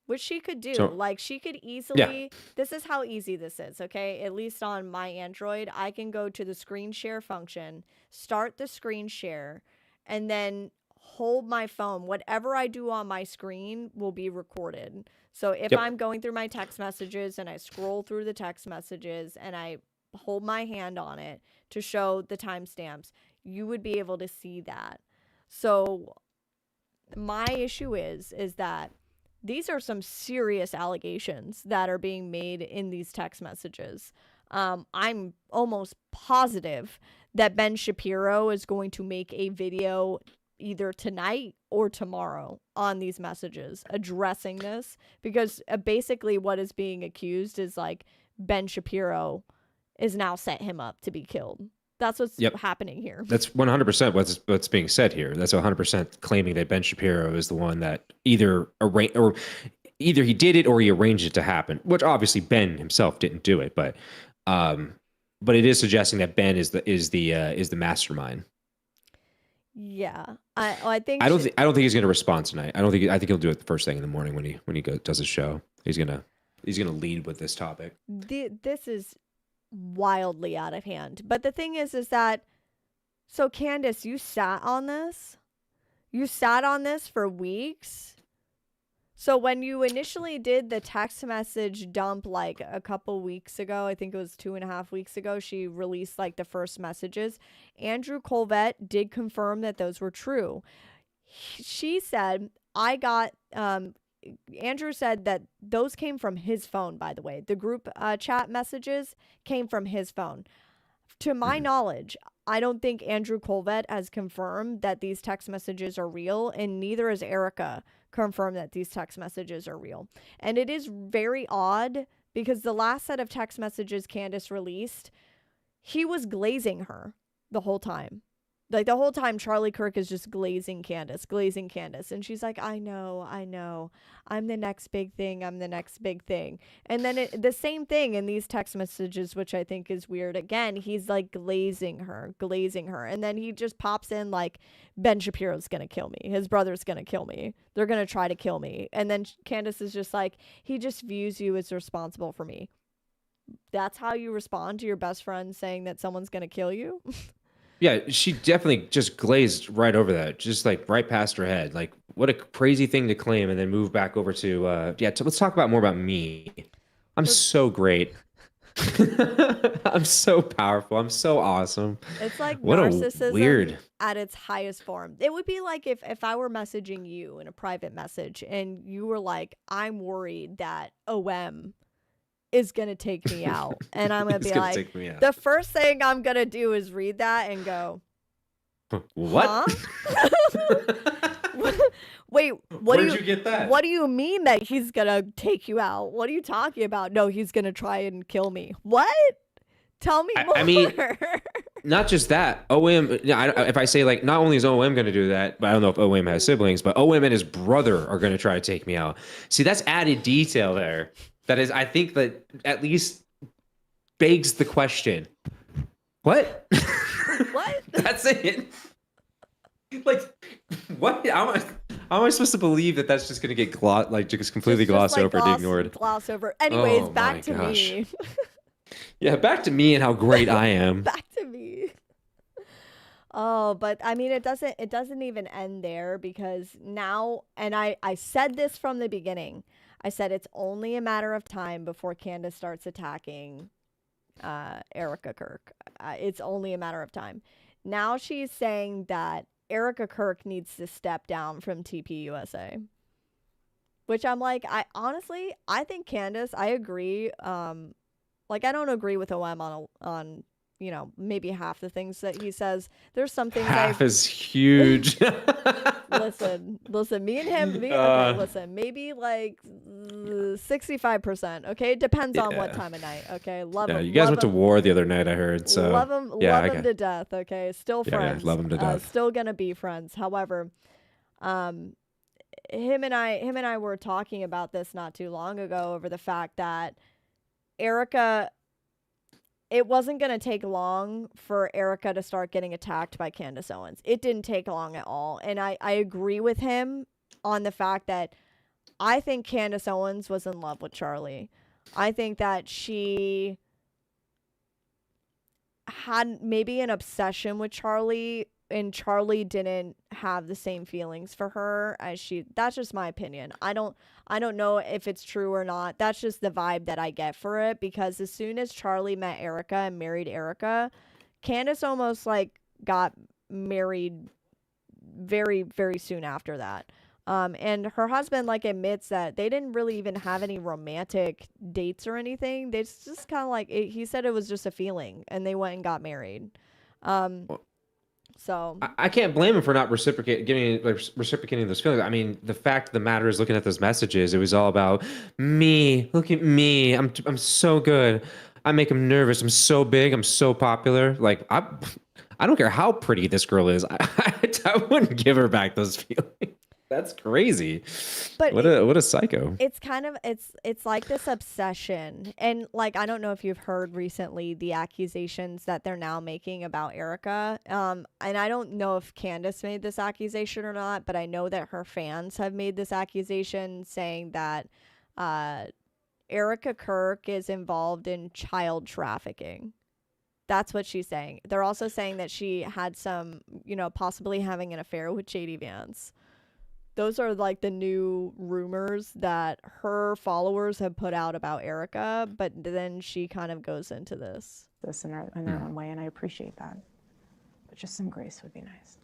[SPEAKER 2] Which she could do. Like, she could easily... Yeah. This is how easy this is, okay? At least on my Android, I can go to the screen share function, start the screen share, and then hold my phone. Whatever I do on my screen will be recorded. So if I'm going through my text messages and I scroll through the text messages and I hold my hand on it to show the timestamps, you would be able to see that. So my issue is that these are some serious allegations that are being made in these text messages. I'm almost positive that Ben Shapiro is going to make a video either tonight or tomorrow on these messages addressing this, because basically what is being accused is like Ben Shapiro is now set him up to be killed. That's what's happening here.
[SPEAKER 1] That's 100% what's being said here. That's 100% claiming that Ben Shapiro is the one that either he did it or he arranged it to happen. Which obviously Ben himself didn't do it, but it is suggesting that Ben is the mastermind.
[SPEAKER 2] Yeah, I think
[SPEAKER 1] I don't think he's going to respond tonight. I think he'll do it the first thing in the morning when he does his show. He's gonna lead with this topic.
[SPEAKER 2] This is wildly out of hand. But the thing is that, so Candace, you sat on this for weeks. So when you initially did the text message dump like a couple weeks ago, I think it was 2.5 weeks ago, she released like the first messages. Andrew Colvett did confirm that those were true. She said, Andrew said that those came from his phone, by the way. The group chat messages came from his phone. To my knowledge, I don't think Andrew Colvett has confirmed that these text messages are real, and neither has Erica confirmed that these text messages are real. And it is very odd because the last set of text messages Candace released, he was glazing her the whole time. Like the whole time, Charlie Kirk is just glazing Candace. And she's like, I know. I'm the next big thing. And then the same thing in these text messages, which I think is weird. Again, he's like glazing her. And then he just pops in like, Ben Shapiro's going to kill me. His brother's going to kill me. They're going to try to kill me. And then Candace is just like, he just views you as responsible for me. That's how you respond to your best friend saying that someone's going to kill you?
[SPEAKER 1] Yeah, she definitely just glazed right over that, just like right past her head. Like, what a crazy thing to claim, and then move back over to let's talk more about me. I'm so great. I'm so powerful. I'm so awesome.
[SPEAKER 2] It's like
[SPEAKER 1] what
[SPEAKER 2] narcissism
[SPEAKER 1] weird
[SPEAKER 2] at its highest form. It would be like if I were messaging you in a private message and you were like, I'm worried that OM is gonna take me out, and I'm gonna be like, the first thing I'm gonna do is read that and go,
[SPEAKER 1] what?
[SPEAKER 2] Huh? Wait,
[SPEAKER 1] where'd you get that?
[SPEAKER 2] What do you mean that he's gonna take you out? What are you talking about? No, he's gonna try and kill me. What? Tell me more.
[SPEAKER 1] I mean, not just that. OM. If I say like, not only is OM going to do that, but I don't know if OM has siblings, but OM and his brother are going to try to take me out. See, that's added detail there. That is, I think that at least begs the question. What?
[SPEAKER 2] What?
[SPEAKER 1] That's it. Like, what? How am I supposed to believe that that's just going to get completely glossed over and ignored?
[SPEAKER 2] Gloss over. Anyways, back to me.
[SPEAKER 1] Yeah, back to me and how great I am.
[SPEAKER 2] Back to me. Oh, but I mean, it doesn't even end there, because now, and I said this from the beginning. I said it's only a matter of time before Candace starts attacking Erica Kirk. It's only a matter of time. Now she's saying that Erica Kirk needs to step down from TPUSA. Which I'm like, I think Candace, I agree. Like, I don't agree with OM on maybe half the things that he says. There's some things
[SPEAKER 1] half is huge.
[SPEAKER 2] Listen, me and him, okay, listen, maybe like 65%, okay? It depends on what time of night, okay? Love him.
[SPEAKER 1] You guys went to war the other night, I heard, so.
[SPEAKER 2] Love him to death, okay? Still friends.
[SPEAKER 1] Yeah, love him to death.
[SPEAKER 2] Still gonna be friends. However, him and I were talking about this not too long ago over the fact that Erica, it wasn't going to take long for Erica to start getting attacked by Candace Owens. It didn't take long at all. And I agree with him on the fact that I think Candace Owens was in love with Charlie. I think that she had maybe an obsession with Charlie, and Charlie didn't have the same feelings for her as she. That's just my opinion. I don't know if it's true or not. That's just the vibe that I get for it, because as soon as Charlie met Erica and married Erica, Candace almost like got married very, very soon after that. And her husband like admits that they didn't really even have any romantic dates or anything. They just kind of like he said it was just a feeling, and they went and got married. So
[SPEAKER 1] I can't blame him for not reciprocating those feelings. I mean, the fact of the matter is, looking at those messages, it was all about me. Look at me. I'm so good. I make him nervous. I'm so big. I'm so popular. Like I don't care how pretty this girl is. I wouldn't give her back those feelings. That's crazy.
[SPEAKER 2] But
[SPEAKER 1] what a psycho.
[SPEAKER 2] It's kind of it's like this obsession, and like I don't know if you've heard recently the accusations that they're now making about Erica. And I don't know if Candace made this accusation or not, but I know that her fans have made this accusation saying that Erica Kirk is involved in child trafficking. That's what she's saying. They're also saying that she had some, possibly having an affair with JD Vance. Those are like the new rumors that her followers have put out about Erica, but then she kind of goes into this
[SPEAKER 12] in their own way, and I appreciate that. But just some grace would be nice.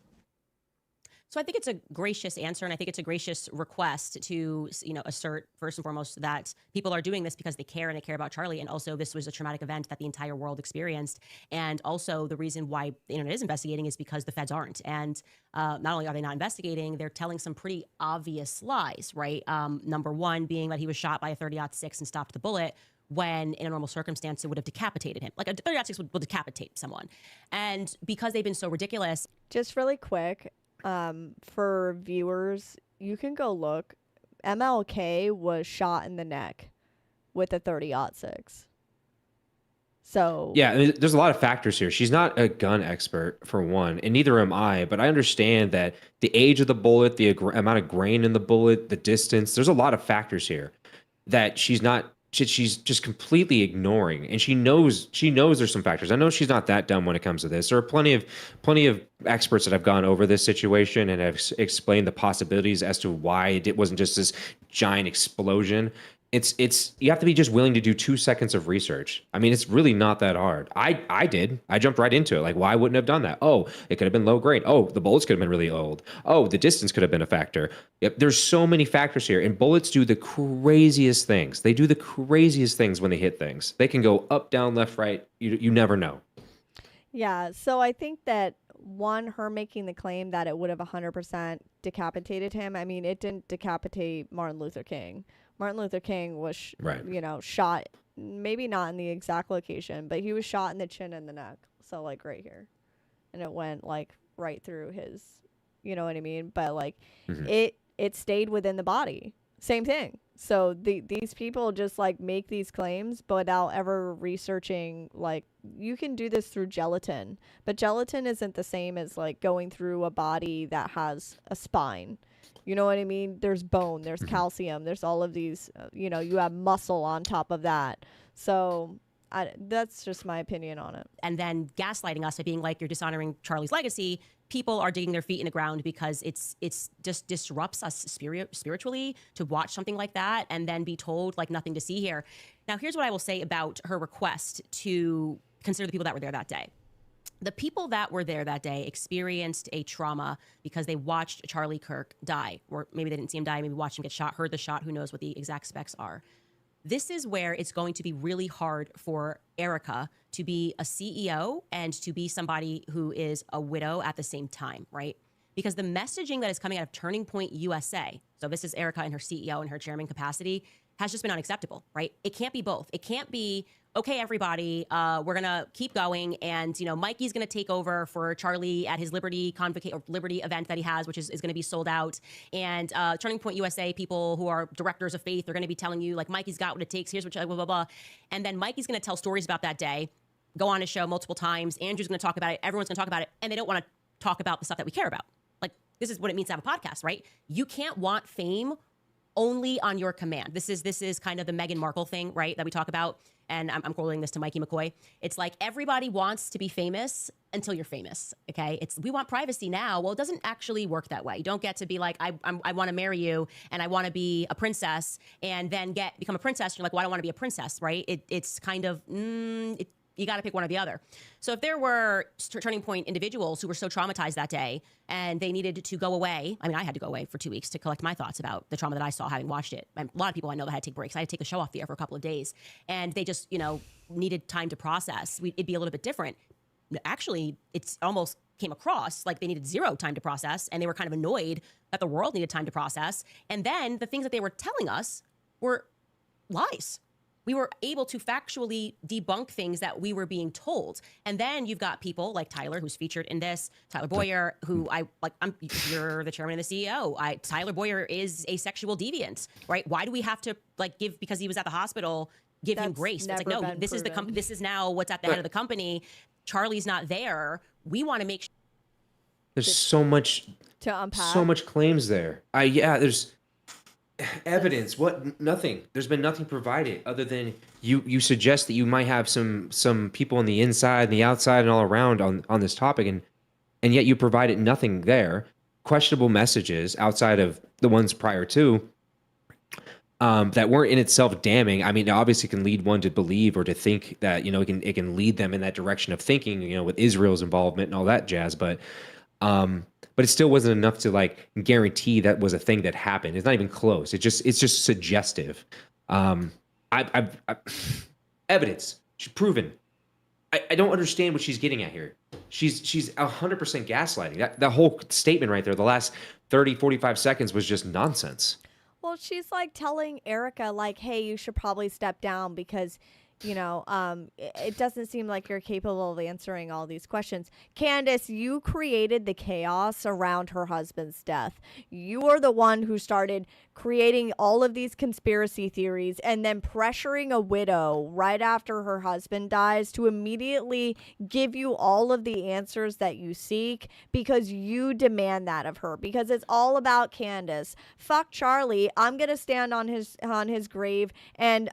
[SPEAKER 13] So I think it's a gracious answer, and I think it's a gracious request to, assert first and foremost that people are doing this because they care and they care about Charlie, and also this was a traumatic event that the entire world experienced, and also the reason why the internet is investigating is because the feds aren't, and not only are they not investigating, they're telling some pretty obvious lies, right? Number one being that he was shot by a 30-06 and stopped the bullet, when in a normal circumstance, it would have decapitated him. Like a 30-06 will decapitate someone. And because they've been so ridiculous.
[SPEAKER 2] Just really quick, for viewers, you can go look. MLK was shot in the neck with a 30-06. So
[SPEAKER 1] yeah, there's a lot of factors here. She's not a gun expert, for one, and neither am I. But I understand that the age of the bullet, the amount of grain in the bullet, the distance. There's a lot of factors here that she's just completely ignoring, and she knows there's some factors. I know she's not that dumb when it comes to this. There are plenty of experts that have gone over this situation and have explained the possibilities as to why it wasn't just this giant explosion. It's you have to be just willing to do 2 seconds of research. I mean, it's really not that hard. I jumped right into it. Like, why wouldn't I have done that? Oh, it could have been low grade. Oh, the bullets could have been really old. Oh, the distance could have been a factor. Yep, there's so many factors here, and bullets do the craziest things. They do the craziest things when they hit things. They can go up, down, left, right. You never know.
[SPEAKER 2] Yeah, so I think that her making the claim that it would have 100% decapitated him. I mean, it didn't decapitate Martin Luther King. Martin Luther King was, shot, maybe not in the exact location, but he was shot in the chin and the neck. So, like, right here. And it went, like, right through his, you know what I mean? But, like, it stayed within the body. Same thing. So, these people just, like, make these claims, but without ever researching, like, you can do this through gelatin. But gelatin isn't the same as, like, going through a body that has a spine. You know what I mean? There's bone, there's calcium, there's all of these, you have muscle on top of that. So that's just my opinion on it.
[SPEAKER 13] And then gaslighting us by being like, you're dishonoring Charlie's legacy. People are digging their feet in the ground because it's just disrupts us spiritually to watch something like that and then be told like nothing to see here. Now, here's what I will say about her request to consider the people that were there that day. The people that were there that day experienced a trauma because they watched Charlie Kirk die, or maybe they didn't see him die, maybe watched him get shot, heard the shot, who knows what the exact specs are. This is where it's going to be really hard for Erica to be a CEO and to be somebody who is a widow at the same time, right? Because the messaging that is coming out of Turning Point USA, so this is Erica in her CEO and her chairman capacity, has just been unacceptable, right? It can't be both. It can't be, okay, everybody, we're gonna keep going, and Mikey's gonna take over for Charlie at his Liberty event that he has, which is gonna be sold out. And Turning Point USA people who are directors of faith are gonna be telling you like Mikey's got what it takes. Here's what blah blah blah, and then Mikey's gonna tell stories about that day, go on his show multiple times. Andrew's gonna talk about it. Everyone's gonna talk about it, and they don't want to talk about the stuff that we care about. Like this is what it means to have a podcast, right? You can't want fame only on your command. This is kind of the Meghan Markle thing, right, that we talk about. And I'm quoting this to Mikey McCoy. It's like everybody wants to be famous until you're famous, okay? We want privacy now. Well, it doesn't actually work that way. You don't get to be like, I want to marry you and I want to be a princess and then become a princess. You're like, well, I don't want to be a princess, right? It's kind of, you got to pick one or the other. So if there were turning point individuals who were so traumatized that day and they needed to go away, I mean, I had to go away for 2 weeks to collect my thoughts about the trauma that I saw having watched it. And a lot of people I know that had to take breaks. I had to take the show off the air for a couple of days, and they just, needed time to process. It'd be a little bit different. Actually, it's almost came across like they needed zero time to process, and they were kind of annoyed that the world needed time to process. And then the things that they were telling us were lies. We were able to factually debunk things that we were being told. And then you've got people like Tyler, who's featured in this, Tyler Boyer, who you're the chairman and the CEO. Tyler Boyer is a sexual deviant, right? Why do we have to give, because he was at the hospital, give him grace? It's like, no, this is this is now what's at the head of the company. Charlie's not there. We want to make sure.
[SPEAKER 1] There's so much
[SPEAKER 2] to unpack.
[SPEAKER 1] So much claims there. There's evidence. Nothing. There's been nothing provided other than you suggest that you might have some people on the inside and the outside and all around on this topic, and yet you provided nothing there. Questionable messages outside of the ones prior to that weren't in itself damning. I mean, it obviously can lead one to believe or to think that, it can lead them in that direction of thinking, with Israel's involvement and all that jazz. But it still wasn't enough to guarantee that was a thing that happened. It's not even close. It's just suggestive. Evidence. She's proven. I don't understand what she's getting at here. She's 100% gaslighting. That whole statement right there, the last 30, 45 seconds was just nonsense.
[SPEAKER 2] Well, she's telling Erica, hey, you should probably step down because, it doesn't seem like you're capable of answering all these questions. Candace, you created the chaos around her husband's death. You are the one who started creating all of these conspiracy theories and then pressuring a widow right after her husband dies to immediately give you all of the answers that you seek because you demand that of her, because it's all about Candace. Fuck Charlie. I'm going to stand on his grave. And,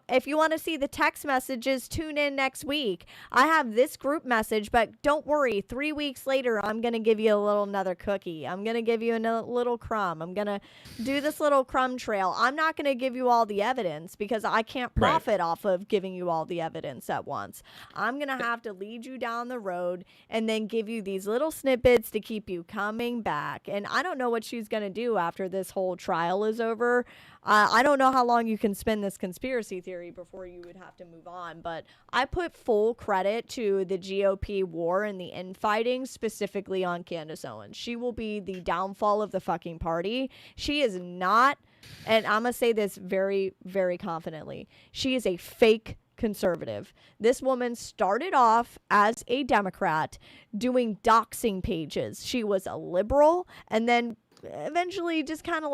[SPEAKER 2] if you want to see the text messages, tune in next week. I have this group message, but don't worry. 3 weeks later, I'm going to give you another cookie. I'm going to give you a little crumb. I'm going to do this little crumb trail. I'm not going to give you all the evidence because I can't profit off of giving you all the evidence at once. I'm going to have to lead you down the road and then give you these little snippets to keep you coming back. And I don't know what she's going to do after this whole trial is over. I don't know how long you can spin this conspiracy theory before you would have to move on, but I put full credit to the GOP war and the infighting, specifically on Candace Owens. She will be the downfall of the fucking party. She is not, and I'm going to say this very, very confidently, she is a fake conservative. This woman started off as a Democrat doing doxing pages. She was a liberal and then eventually just kind of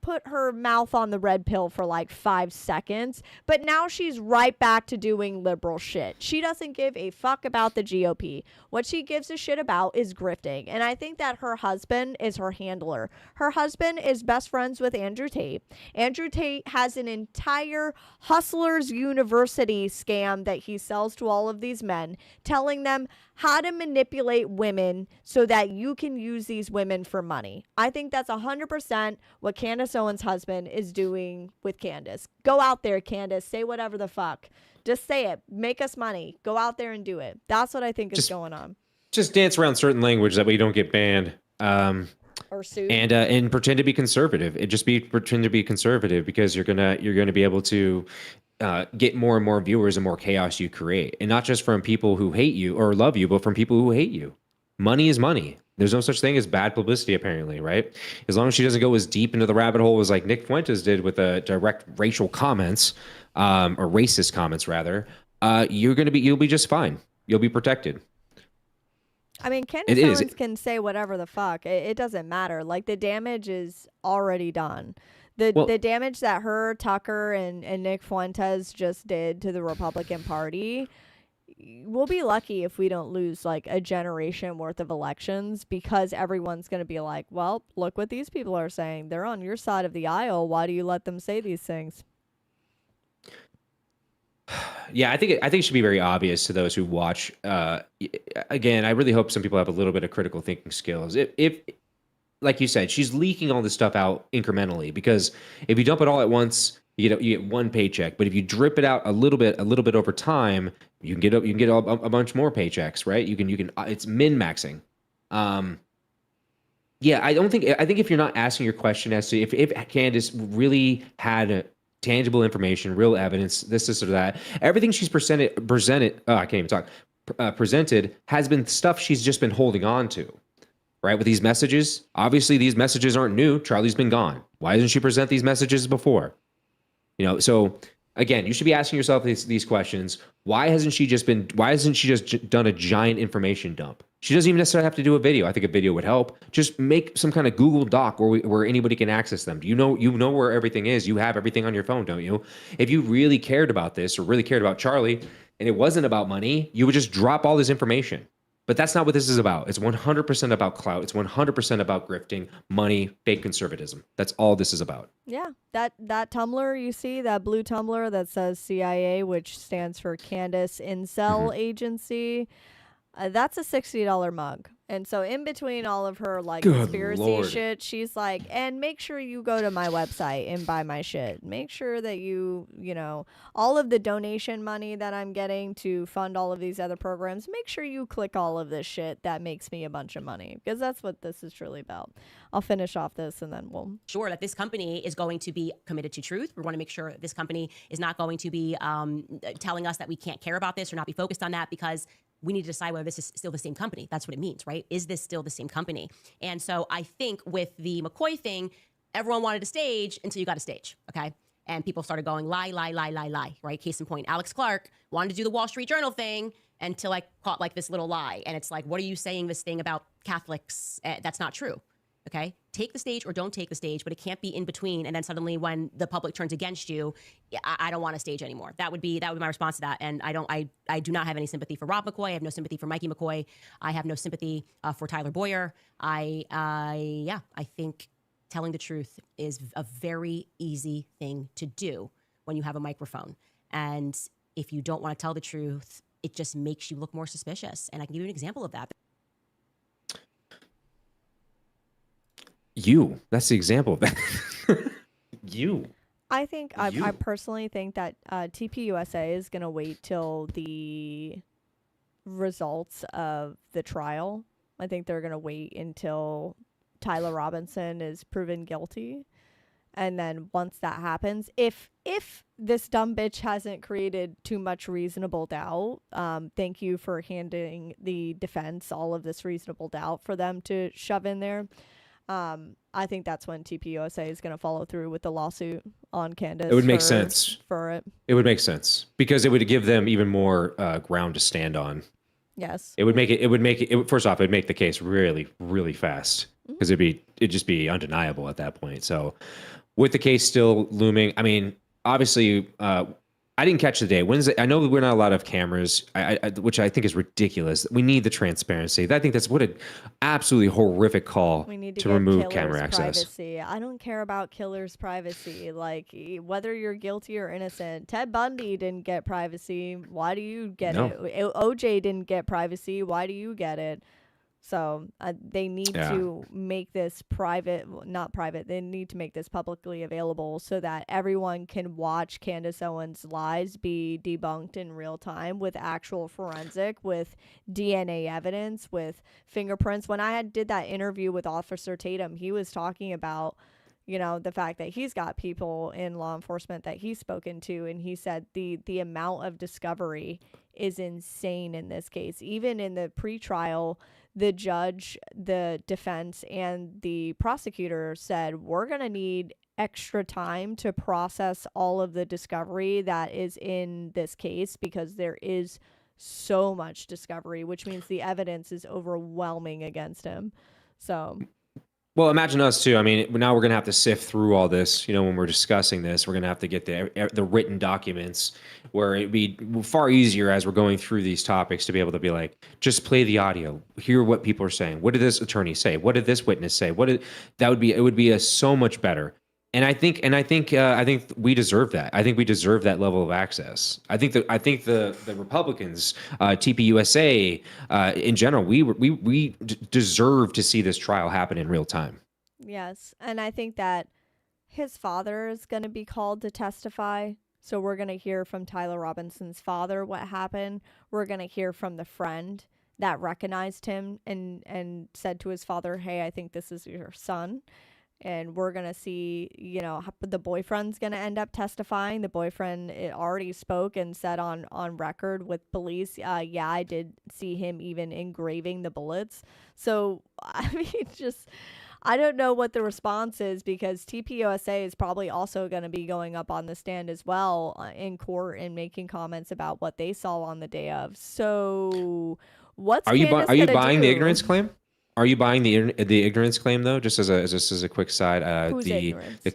[SPEAKER 2] put her mouth on the red pill for 5 seconds, but now she's right back to doing liberal shit. She doesn't give a fuck about the GOP. What she gives a shit about is grifting, and I think that her husband is her handler. Her husband is best friends with Andrew Tate. Andrew Tate has an entire Hustlers University scam that he sells to all of these men, telling them how to manipulate women so that you can use these women for money. I think that's 100% what Candace Owens' husband is doing with Candace. Go out there, Candace. Say whatever the fuck. Just say it. Make us money. Go out there and do it. That's what I think is going on.
[SPEAKER 1] Just dance around certain language that way you don't get banned.
[SPEAKER 2] Or sued.
[SPEAKER 1] And pretend to be conservative. Pretend to be conservative because you're gonna be able to get more and more viewers and more chaos you create, and not just from people who hate you or love you, but from people who hate you. Money is money. There's no such thing as bad publicity, apparently, right? As long as she doesn't go as deep into the rabbit hole as Nick Fuentes did with direct racial comments, or racist comments rather, you'll be just fine. You'll be protected.
[SPEAKER 2] I mean, Candace Owens can say whatever the fuck. It doesn't matter. The damage is already done. The damage that her, Tucker, and Nick Fuentes just did to the Republican Party, we'll be lucky if we don't lose a generation worth of elections, because everyone's going to be like, well, look what these people are saying. They're on your side of the aisle. Why do you let them say these things?
[SPEAKER 1] Yeah, I think it should be very obvious to those who watch. Again, I really hope some people have a little bit of critical thinking skills. If like you said, she's leaking all this stuff out incrementally, because if you dump it all at once, You get one paycheck, but if you drip it out a little bit over time, you can get a bunch more paychecks, right? You can it's min maxing. Yeah, I think if you're not asking your question as to if Candace really had tangible information, real evidence, this or that, everything she's presented, I can't even talk, presented has been stuff she's just been holding on to, right? With these messages, obviously these messages aren't new. Charlie's been gone. Why doesn't she present these messages before? So again, you should be asking yourself these questions. Why hasn't she just done a giant information dump? She doesn't even necessarily have to do a video. I think a video would help. Just make some kind of Google Doc where anybody can access them. You know where everything is. You have everything on your phone, don't you? If you really cared about this or really cared about Charlie and it wasn't about money, you would just drop all this information. But that's not what this is about. It's 100% about clout. It's 100% about grifting, money, fake conservatism. That's all this is about.
[SPEAKER 2] Yeah, that Tumblr you see, that blue Tumblr that says CIA, which stands for Candace Incel Agency, that's a $60 mug. And so in between all of her like
[SPEAKER 1] Good
[SPEAKER 2] conspiracy
[SPEAKER 1] Lord.
[SPEAKER 2] shit, she's like, and make sure you go to my website and buy my shit. Make sure that you all of the donation money that I'm getting to fund all of these other programs, make sure you click all of this shit that makes me a bunch of money, because that's what this is truly about. I'll finish off this and then we'll
[SPEAKER 13] sure that this company is going to be committed to truth. We want to make sure this company is not going to be telling us that we can't care about this or not be focused on that, because we need to decide whether this is still the same company. That's what it means, right? Is this still the same company? And so I think with the McCoy thing, everyone wanted a stage until you got a stage, okay? And people started going lie, right? Case in point, Alex Clark wanted to do the Wall Street Journal thing until I caught like this little lie. And it's like, what are you saying this thing about Catholics? That's not true. Okay, take the stage or don't take the stage, but it can't be in between. And then suddenly, when the public turns against you, I don't want a stage anymore. That would be my response to that. And I do not have any sympathy for Rob McCoy. I have no sympathy for Mikey McCoy. I have no sympathy for Tyler Boyer. I think telling the truth is a very easy thing to do when you have a microphone. And if you don't want to tell the truth, it just makes you look more suspicious. And I can give you an example of that.
[SPEAKER 1] That's the example of that.
[SPEAKER 2] I personally think that TPUSA is going to wait till the results of the trial. I think they're going to wait until Tyler Robinson is proven guilty. And then once that happens, if this dumb bitch hasn't created too much reasonable doubt, thank you for handing the defense all of this reasonable doubt for them to shove in there. I think that's when TPUSA is going to follow through with the lawsuit on Candace.
[SPEAKER 1] It would make sense
[SPEAKER 2] for it.
[SPEAKER 1] It would make sense because it would give them even more ground to stand on.
[SPEAKER 2] Yes.
[SPEAKER 1] It would make it. First off, it'd make the case really, really fast because it'd just be undeniable at that point. So, with the case still looming, I mean, obviously, I didn't catch the day. When's it? I know we're not allowed to have cameras, which I think is ridiculous. We need the transparency. I think that's what an absolutely horrific call
[SPEAKER 2] We need
[SPEAKER 1] to
[SPEAKER 2] get
[SPEAKER 1] remove
[SPEAKER 2] killer's
[SPEAKER 1] camera access.
[SPEAKER 2] privacy. I don't care about killer's privacy. Like, whether you're guilty or innocent. Ted Bundy didn't get privacy. Why do you get
[SPEAKER 1] No.
[SPEAKER 2] it? OJ didn't get privacy. Why do you get it? So they need to make this not private. They need to make this publicly available so that everyone can watch Candace Owens' lies be debunked in real time with actual forensic, with DNA evidence, with fingerprints. When I did that interview with Officer Tatum, he was talking about, the fact that he's got people in law enforcement that he's spoken to, and he said the amount of discovery is insane in this case. Even in the pretrial, the judge, the defense, and the prosecutor said, we're going to need extra time to process all of the discovery that is in this case because there is so much discovery, which means the evidence is overwhelming against him. So...
[SPEAKER 1] Well, imagine us too. I mean, now we're going to have to sift through all this. When we're discussing this, we're going to have to get the written documents where it'd be far easier as we're going through these topics to be able to be like, just play the audio, hear what people are saying. What did this attorney say? What did this witness say? It would be so much better. And I think we deserve that. I think we deserve that level of access. I think the Republicans, TPUSA, in general, we deserve to see this trial happen in real time.
[SPEAKER 2] Yes, and I think that his father is going to be called to testify. So we're going to hear from Tyler Robinson's father what happened. We're going to hear from the friend that recognized him and said to his father, hey, I think this is your son. And we're going to see, you know, the boyfriend's going to end up testifying. The boyfriend already spoke and said on record with police, yeah, I did see him even engraving the bullets. So, I mean, just, I don't know what the response is, because TPUSA is probably also going to be going up on the stand as well in court and making comments about what they saw on the day of. So what's
[SPEAKER 1] Are you
[SPEAKER 2] Candace
[SPEAKER 1] are you
[SPEAKER 2] gonna
[SPEAKER 1] buying
[SPEAKER 2] do?
[SPEAKER 1] the ignorance claim? Are you buying the ignorance claim though? Just as a quick side,
[SPEAKER 2] Who's ignorance?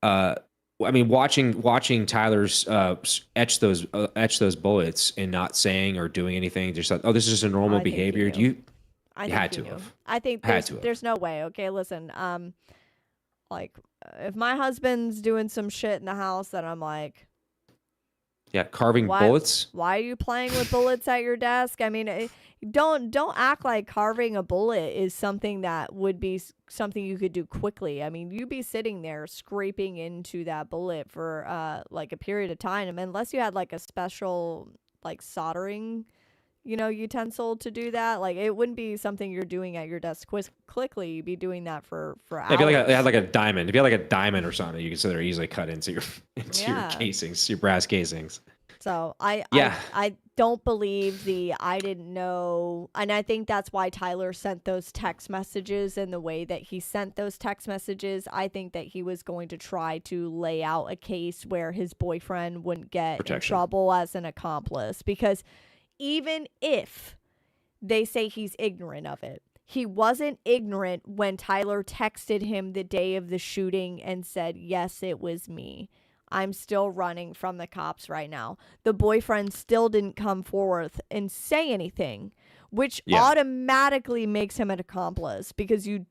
[SPEAKER 1] I mean, watching Tyler's etch those bullets and not saying or doing anything, just like, oh, this is just a normal
[SPEAKER 2] I think he
[SPEAKER 1] behavior.
[SPEAKER 2] knew.
[SPEAKER 1] You had to have.
[SPEAKER 2] I think
[SPEAKER 1] Had to have.
[SPEAKER 2] there's no way. Okay, listen. Like, if my husband's doing some shit in the house, then I'm like,
[SPEAKER 1] Yeah, carving
[SPEAKER 2] why,
[SPEAKER 1] bullets.
[SPEAKER 2] why are you playing with bullets at your desk? I mean, don't act like carving a bullet is something that would be something you could do quickly. I mean, you'd be sitting there scraping into that bullet for like a period of time, unless you had like a special like soldering, you know, utensil to do that. Like, it wouldn't be something you're doing at your desk quickly. You'd be doing that for hours.
[SPEAKER 1] Yeah, if you had like a diamond, if you had like a diamond or something, you could sit there easily cut into your
[SPEAKER 2] Yeah.
[SPEAKER 1] casings, your brass casings.
[SPEAKER 2] So I don't believe I didn't know. And I think that's why Tyler sent those text messages in the way that he sent those text messages. I think that he was going to try to lay out a case where his boyfriend wouldn't get in
[SPEAKER 1] Protection.
[SPEAKER 2] trouble as an accomplice. Because even if they say he's ignorant of it, he wasn't ignorant when Tyler texted him the day of the shooting and said, yes, it was me. I'm still running from the cops right now. The boyfriend still didn't come forth and say anything, which automatically makes him an accomplice, because you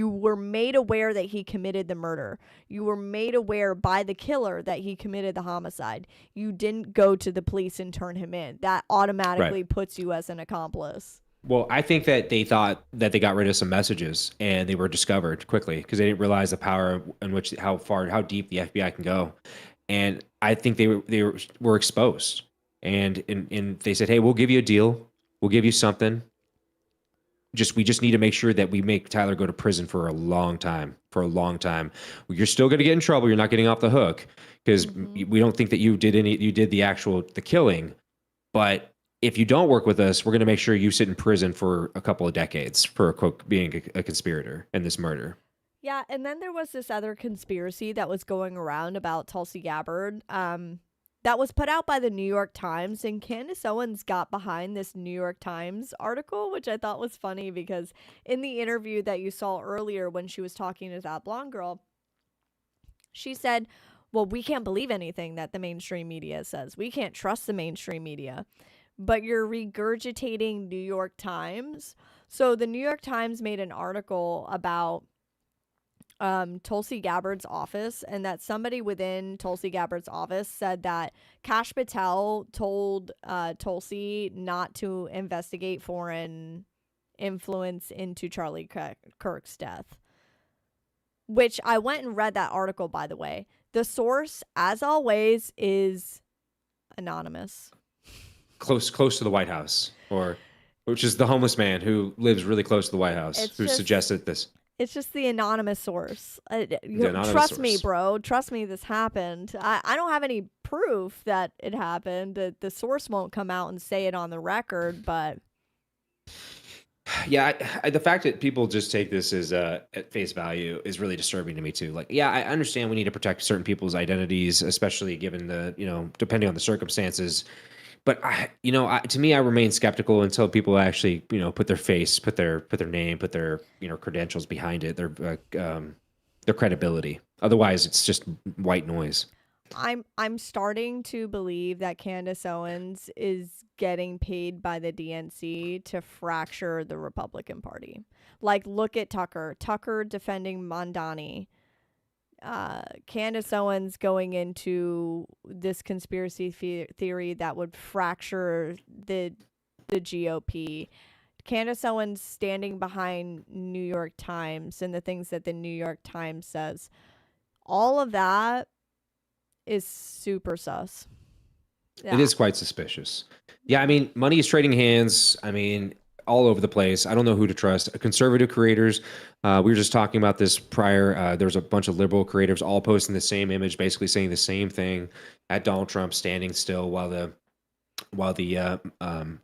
[SPEAKER 2] were made aware that he committed the murder. You were made aware by the killer that he committed the homicide. You didn't go to the police and turn him in. That automatically puts you as an accomplice.
[SPEAKER 1] Well, I think that they thought that they got rid of some messages and they were discovered quickly because they didn't realize the power in which how deep the FBI can go. And I think they were exposed, and they said, "Hey, we'll give you a deal. We'll give you something. We just need to make sure that we make Tyler go to prison for a long time. For a long time. You're still going to get in trouble. You're not getting off the hook because we don't think that you did the killing. But if you don't work with us, we're going to make sure you sit in prison for a couple of decades for being a conspirator in this murder."
[SPEAKER 2] Yeah, and then there was this other conspiracy that was going around about Tulsi Gabbard that was put out by the New York Times, and Candace Owens got behind this New York Times article, which I thought was funny because in the interview that you saw earlier when she was talking to that blonde girl, she said, well, we can't believe anything that the mainstream media says. We can't trust the mainstream media. But you're regurgitating New York Times. So the New York Times made an article about Tulsi Gabbard's office, and that somebody within Tulsi Gabbard's office said that Kash Patel told Tulsi not to investigate foreign influence into Charlie Kirk's death. Which I went and read that article, by the way. The source, as always, is anonymous.
[SPEAKER 1] Close to the White House, which is the homeless man who lives really close to the White House, suggested this.
[SPEAKER 2] It's just the anonymous source.
[SPEAKER 1] Trust
[SPEAKER 2] me, bro. Trust me, this happened. I don't have any proof that it happened. The source won't come out and say it on the record, but...
[SPEAKER 1] Yeah, the fact that people just take this as at face value is really disturbing to me too. Like, yeah, I understand we need to protect certain people's identities, especially given depending on the circumstances. But to me, I remain skeptical until people actually, put their face, put their name, put their, credentials behind it, their credibility. Otherwise, it's just white noise.
[SPEAKER 2] I'm starting to believe that Candace Owens is getting paid by the DNC to fracture the Republican Party. Like, look at Tucker defending Mondani. Candace Owens going into this conspiracy theory that would fracture the GOP. Candace Owens standing behind New York Times and the things that the New York Times says. all of that is super sus.
[SPEAKER 1] It is quite suspicious. Yeah, I mean, money is trading hands. I mean, all over the place. I don't know who to trust. Conservative creators. We were just talking about this prior. There's a bunch of liberal creators all posting the same image, basically saying the same thing at Donald Trump standing still while the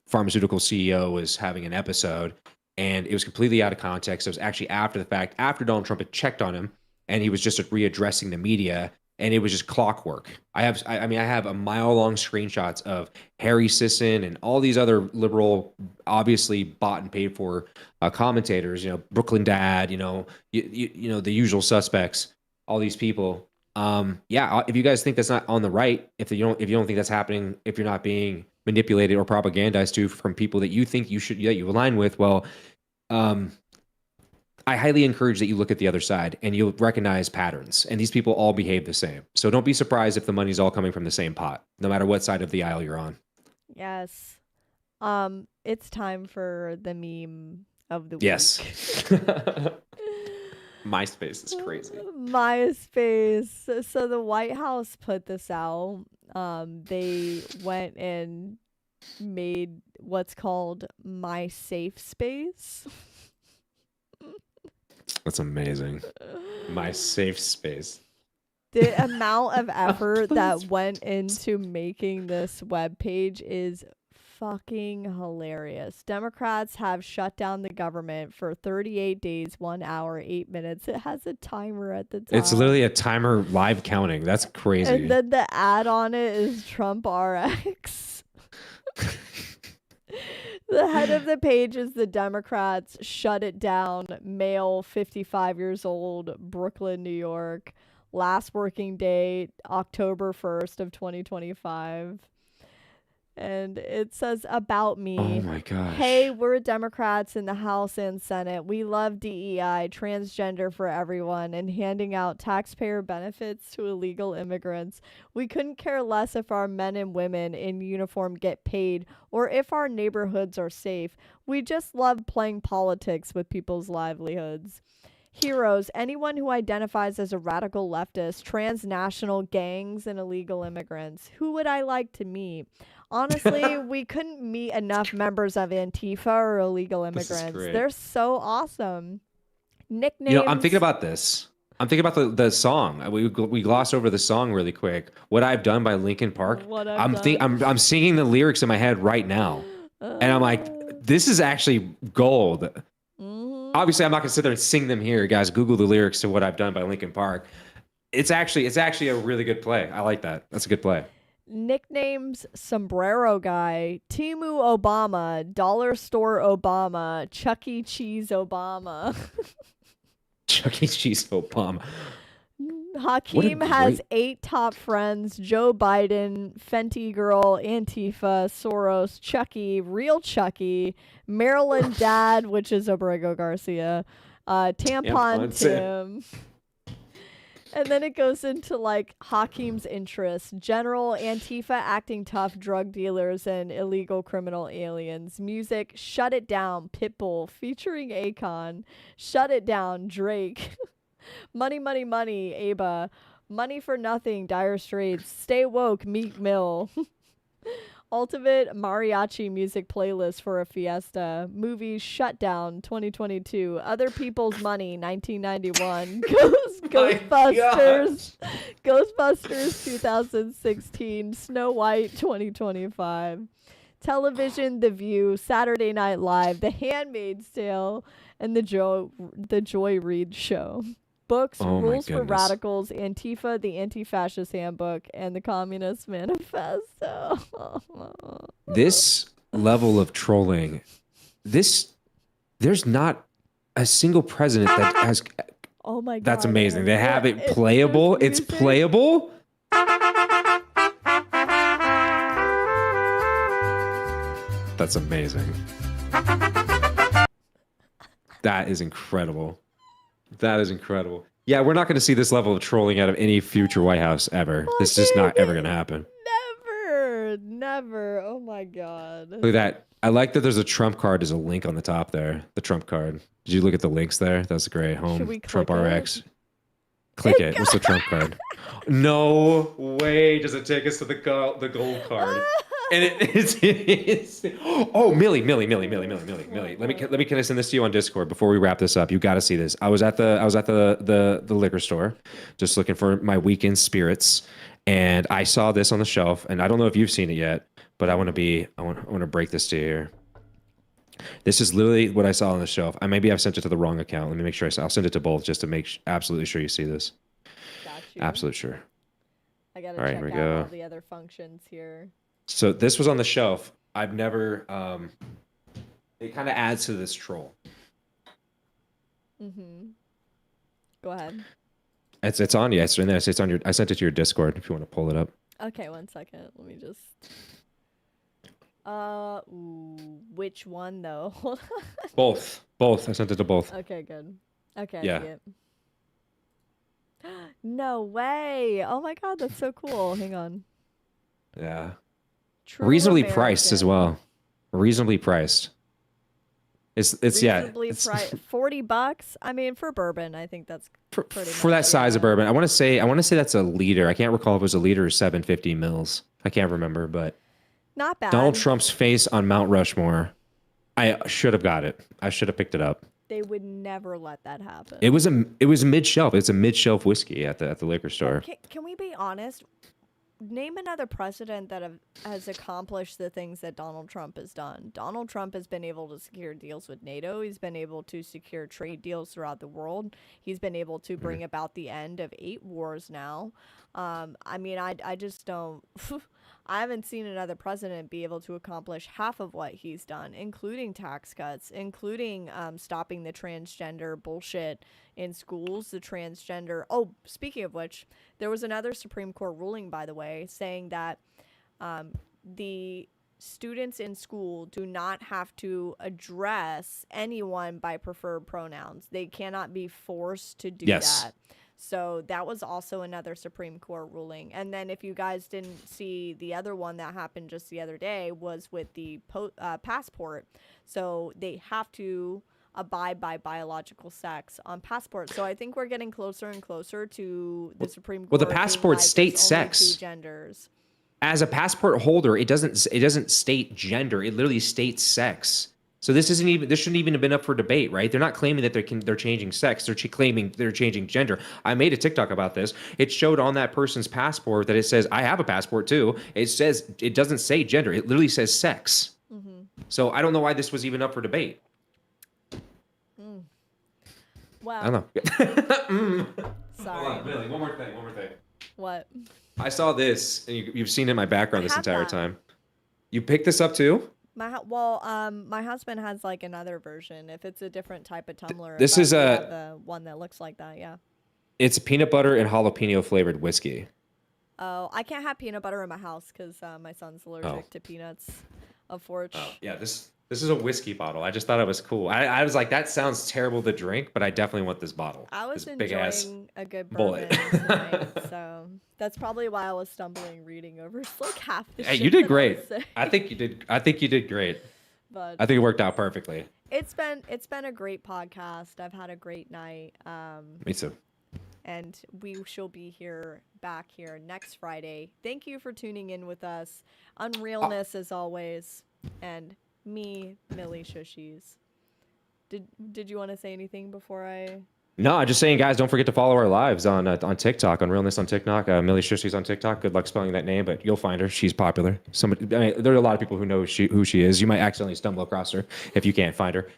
[SPEAKER 1] pharmaceutical CEO was having an episode, and it was completely out of context. It was actually after the fact, after Donald Trump had checked on him, and he was just readdressing the media. And it was just clockwork. I have a mile-long screenshots of Harry Sisson and all these other liberal, obviously bought and paid for commentators. You know, Brooklyn Dad. You know, you know the usual suspects. All these people. Yeah, if you guys think that's not on the right, if you don't think that's happening, if you're not being manipulated or propagandized to from people that you think you align with, well, I highly encourage that you look at the other side and you'll recognize patterns. And these people all behave the same. So don't be surprised if the money's all coming from the same pot, no matter what side of the aisle you're on.
[SPEAKER 2] Yes. It's time for the meme of the week.
[SPEAKER 1] Yes. MySpace is crazy.
[SPEAKER 2] MySpace. So the White House put this out. They went and made what's called My Safe Space.
[SPEAKER 1] That's amazing. My safe space.
[SPEAKER 2] The amount of effort that went into making this webpage is fucking hilarious. Democrats have shut down the government for 38 days, 1 hour, 8 minutes. It has a timer at the top.
[SPEAKER 1] It's literally a timer live counting. That's crazy.
[SPEAKER 2] And then the ad on it is Trump RX. The head of the page is the Democrats shut it down. Male, 55 years old, Brooklyn, New York. Last working day, October 1st of 2025. And it says about me.
[SPEAKER 1] Oh my gosh.
[SPEAKER 2] Hey, we're Democrats in the House and Senate. We love DEI, transgender for everyone, and handing out taxpayer benefits to illegal immigrants. We couldn't care less if our men and women in uniform get paid or if our neighborhoods are safe. We just love playing politics with people's livelihoods. Heroes, anyone who identifies as a radical leftist, transnational gangs, and illegal immigrants. Who would I like to meet? Honestly, we couldn't meet enough members of Antifa or illegal immigrants. They're so awesome. Nicknames.
[SPEAKER 1] You know, I'm thinking about this. I'm thinking about the song. We glossed over the song really quick. What I've Done by Linkin Park. I'm singing the lyrics in my head right now, and I'm like, this is actually gold. Obviously, I'm not gonna sit there and sing them here, guys. Google the lyrics to What I've Done by Linkin Park. It's actually a really good play. I like that. That's a good play.
[SPEAKER 2] Nicknames: Sombrero Guy, Timu Obama, Dollar Store Obama, Chuck E. Cheese Obama.
[SPEAKER 1] Chuck E. Cheese Obama.
[SPEAKER 2] Hakeem has 8 top friends: Joe Biden, Fenty Girl, Antifa, Soros, Chucky, Real Chucky, Maryland Dad, which is Obrego Garcia, Tampon Tim. And then it goes into like Hakeem's interests: general, Antifa acting tough, drug dealers, and illegal criminal aliens. Music: Shut It Down, Pitbull, featuring Akon. Shut It Down, Drake. Money, Money, Money, Aba. Money for Nothing, Dire Straits. Stay Woke, Meek Mill. Ultimate mariachi music playlist for a fiesta. Movies: Shutdown, 2022. Other People's Money, 1991. Ghostbusters. Ghostbusters, 2016. Snow White, 2025. Television: The View, Saturday Night Live, The Handmaid's Tale, and the Joy Reid Show. Books: Rules for Radicals, Antifa, the Anti-Fascist Handbook, and the Communist Manifesto.
[SPEAKER 1] This level of trolling, there's not a single president that has.
[SPEAKER 2] Oh my God.
[SPEAKER 1] That's amazing. They have it playable. It's playable. That's amazing. That is incredible. That is incredible. Yeah, we're not going to see this level of trolling out of any future White House ever. This is just not ever going to happen.
[SPEAKER 2] Never. Oh my God.
[SPEAKER 1] Look at that. I like that there's a Trump card as a link on the top there. The Trump card. Did you look at the links there? That's great. Home, Trump RX. Click it. What's the Trump card? No way does it take us to the gold card. And it's oh, Millie. Let me can I send this to you on Discord before we wrap this up? You got to see this. I was at the liquor store, just looking for my weekend spirits, and I saw this on the shelf. And I don't know if you've seen it yet, but I want to break this to you here. This is literally what I saw on the shelf. Maybe I've sent it to the wrong account. Let me make sure I'll send it to both just to make absolutely sure you see this.
[SPEAKER 2] Got you.
[SPEAKER 1] Absolutely sure.
[SPEAKER 2] I gotta
[SPEAKER 1] All right,
[SPEAKER 2] check
[SPEAKER 1] here we
[SPEAKER 2] out
[SPEAKER 1] go.
[SPEAKER 2] all the other functions here.
[SPEAKER 1] So this was on the shelf. I've never. It kind of adds to this troll.
[SPEAKER 2] Go ahead.
[SPEAKER 1] It's on you. It's in there. It's on your. I sent it to your Discord if you want to pull it up.
[SPEAKER 2] Okay, 1 second. Let me just. Which one though? Hold on.
[SPEAKER 1] Both. I sent it to both.
[SPEAKER 2] Okay, good. Okay,
[SPEAKER 1] Yeah.
[SPEAKER 2] I see it. No way! Oh my god, that's so cool. Hang on.
[SPEAKER 1] Yeah.
[SPEAKER 2] True
[SPEAKER 1] Reasonably priced as
[SPEAKER 2] American.
[SPEAKER 1] well. Reasonably priced. It's
[SPEAKER 2] Reasonably
[SPEAKER 1] it's
[SPEAKER 2] priced. $40. I mean, for bourbon, I think that's pretty
[SPEAKER 1] for
[SPEAKER 2] much,
[SPEAKER 1] that size of
[SPEAKER 2] yeah.
[SPEAKER 1] bourbon. I want to say that's a liter. I can't recall if it was a liter or 750 mils. I can't remember, but
[SPEAKER 2] Not bad.
[SPEAKER 1] Donald Trump's face on Mount Rushmore. I should have got it. I should have picked it up.
[SPEAKER 2] They would never let that happen.
[SPEAKER 1] It was a mid shelf. It's a mid shelf whiskey at the liquor store.
[SPEAKER 2] Can we be honest? Name another president that has accomplished the things that Donald Trump has done. Donald Trump has been able to secure deals with NATO. He's been able to secure trade deals throughout the world. He's been able to bring about the end of 8 wars now. I mean, I just don't... I haven't seen another president be able to accomplish half of what he's done, including tax cuts, including stopping the transgender bullshit in schools, the transgender... Oh, speaking of which, there was another Supreme Court ruling, by the way, saying that the students in school do not have to address anyone by preferred pronouns. They cannot be forced to do that. So that was also another Supreme Court ruling. And then if you guys didn't see the other one that happened just the other day was with the passport. So they have to abide by biological sex on passports. So I think we're getting closer and closer to the Supreme Court.
[SPEAKER 1] Well, the
[SPEAKER 2] being
[SPEAKER 1] passport
[SPEAKER 2] like,
[SPEAKER 1] states
[SPEAKER 2] there's only
[SPEAKER 1] sex.
[SPEAKER 2] 2 genders.
[SPEAKER 1] As a passport holder, it doesn't state gender. It literally states sex. So this shouldn't even have been up for debate, right? They're not claiming that they're changing sex. They're claiming they're changing gender. I made a TikTok about this. It showed on that person's passport that it says, I have a passport too. It doesn't say gender. It literally says sex. So I don't know why this was even up for debate.
[SPEAKER 2] Wow.
[SPEAKER 1] I don't know.
[SPEAKER 2] Sorry.
[SPEAKER 1] Hold on, Billy, one more thing.
[SPEAKER 2] What?
[SPEAKER 1] I saw this, and you've seen it in my background this
[SPEAKER 2] have
[SPEAKER 1] entire
[SPEAKER 2] that.
[SPEAKER 1] time. You picked this up too?
[SPEAKER 2] My husband has like another version. If it's a different type of tumbler,
[SPEAKER 1] This
[SPEAKER 2] but
[SPEAKER 1] is
[SPEAKER 2] we
[SPEAKER 1] a-
[SPEAKER 2] have the one that looks like that. Yeah.
[SPEAKER 1] It's peanut butter and jalapeno flavored whiskey.
[SPEAKER 2] Oh, I can't have peanut butter in my house because my son's allergic to peanuts. Unfortunately.
[SPEAKER 1] Yeah, this is a whiskey bottle. I just thought it was cool. I was like, that sounds terrible to drink, but I definitely want this bottle.
[SPEAKER 2] I was
[SPEAKER 1] This big ass
[SPEAKER 2] enjoying a good
[SPEAKER 1] bullet.
[SPEAKER 2] bourbon tonight, so that's probably why I was stumbling reading over like half the
[SPEAKER 1] Hey,
[SPEAKER 2] shit
[SPEAKER 1] you did
[SPEAKER 2] that
[SPEAKER 1] great.
[SPEAKER 2] I was saying.
[SPEAKER 1] I think you did great.
[SPEAKER 2] But
[SPEAKER 1] I think it worked out perfectly.
[SPEAKER 2] it's been a great podcast. I've had a great night.
[SPEAKER 1] Me too.
[SPEAKER 2] And we shall be back here next Friday. Thank you for tuning in with us. Unrealness as always, and me, Millie Shushies. Did you want to say anything before I?
[SPEAKER 1] No, I'm just saying, guys, don't forget to follow our lives on TikTok, on Realness on TikTok. Millie Shushi's on TikTok. Good luck spelling that name, but you'll find her. She's popular. There are a lot of people who know who she is. You might accidentally stumble across her if you can't find her.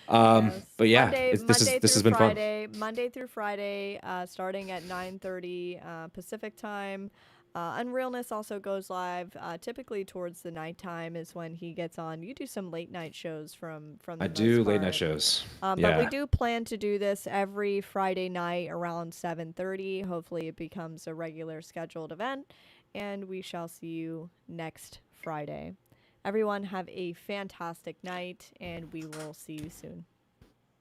[SPEAKER 1] But yeah, this has been fun.
[SPEAKER 2] Monday through Friday, starting at 9:30 Pacific time. Unrealness also goes live typically towards the nighttime is when he gets on. You do some late night shows from the
[SPEAKER 1] I
[SPEAKER 2] most
[SPEAKER 1] do late
[SPEAKER 2] part.
[SPEAKER 1] night shows.
[SPEAKER 2] But we do plan to do this every Friday night around 7:30. Hopefully it becomes a regular scheduled event, and we shall see you next Friday. Everyone have a fantastic night, and we will see you soon.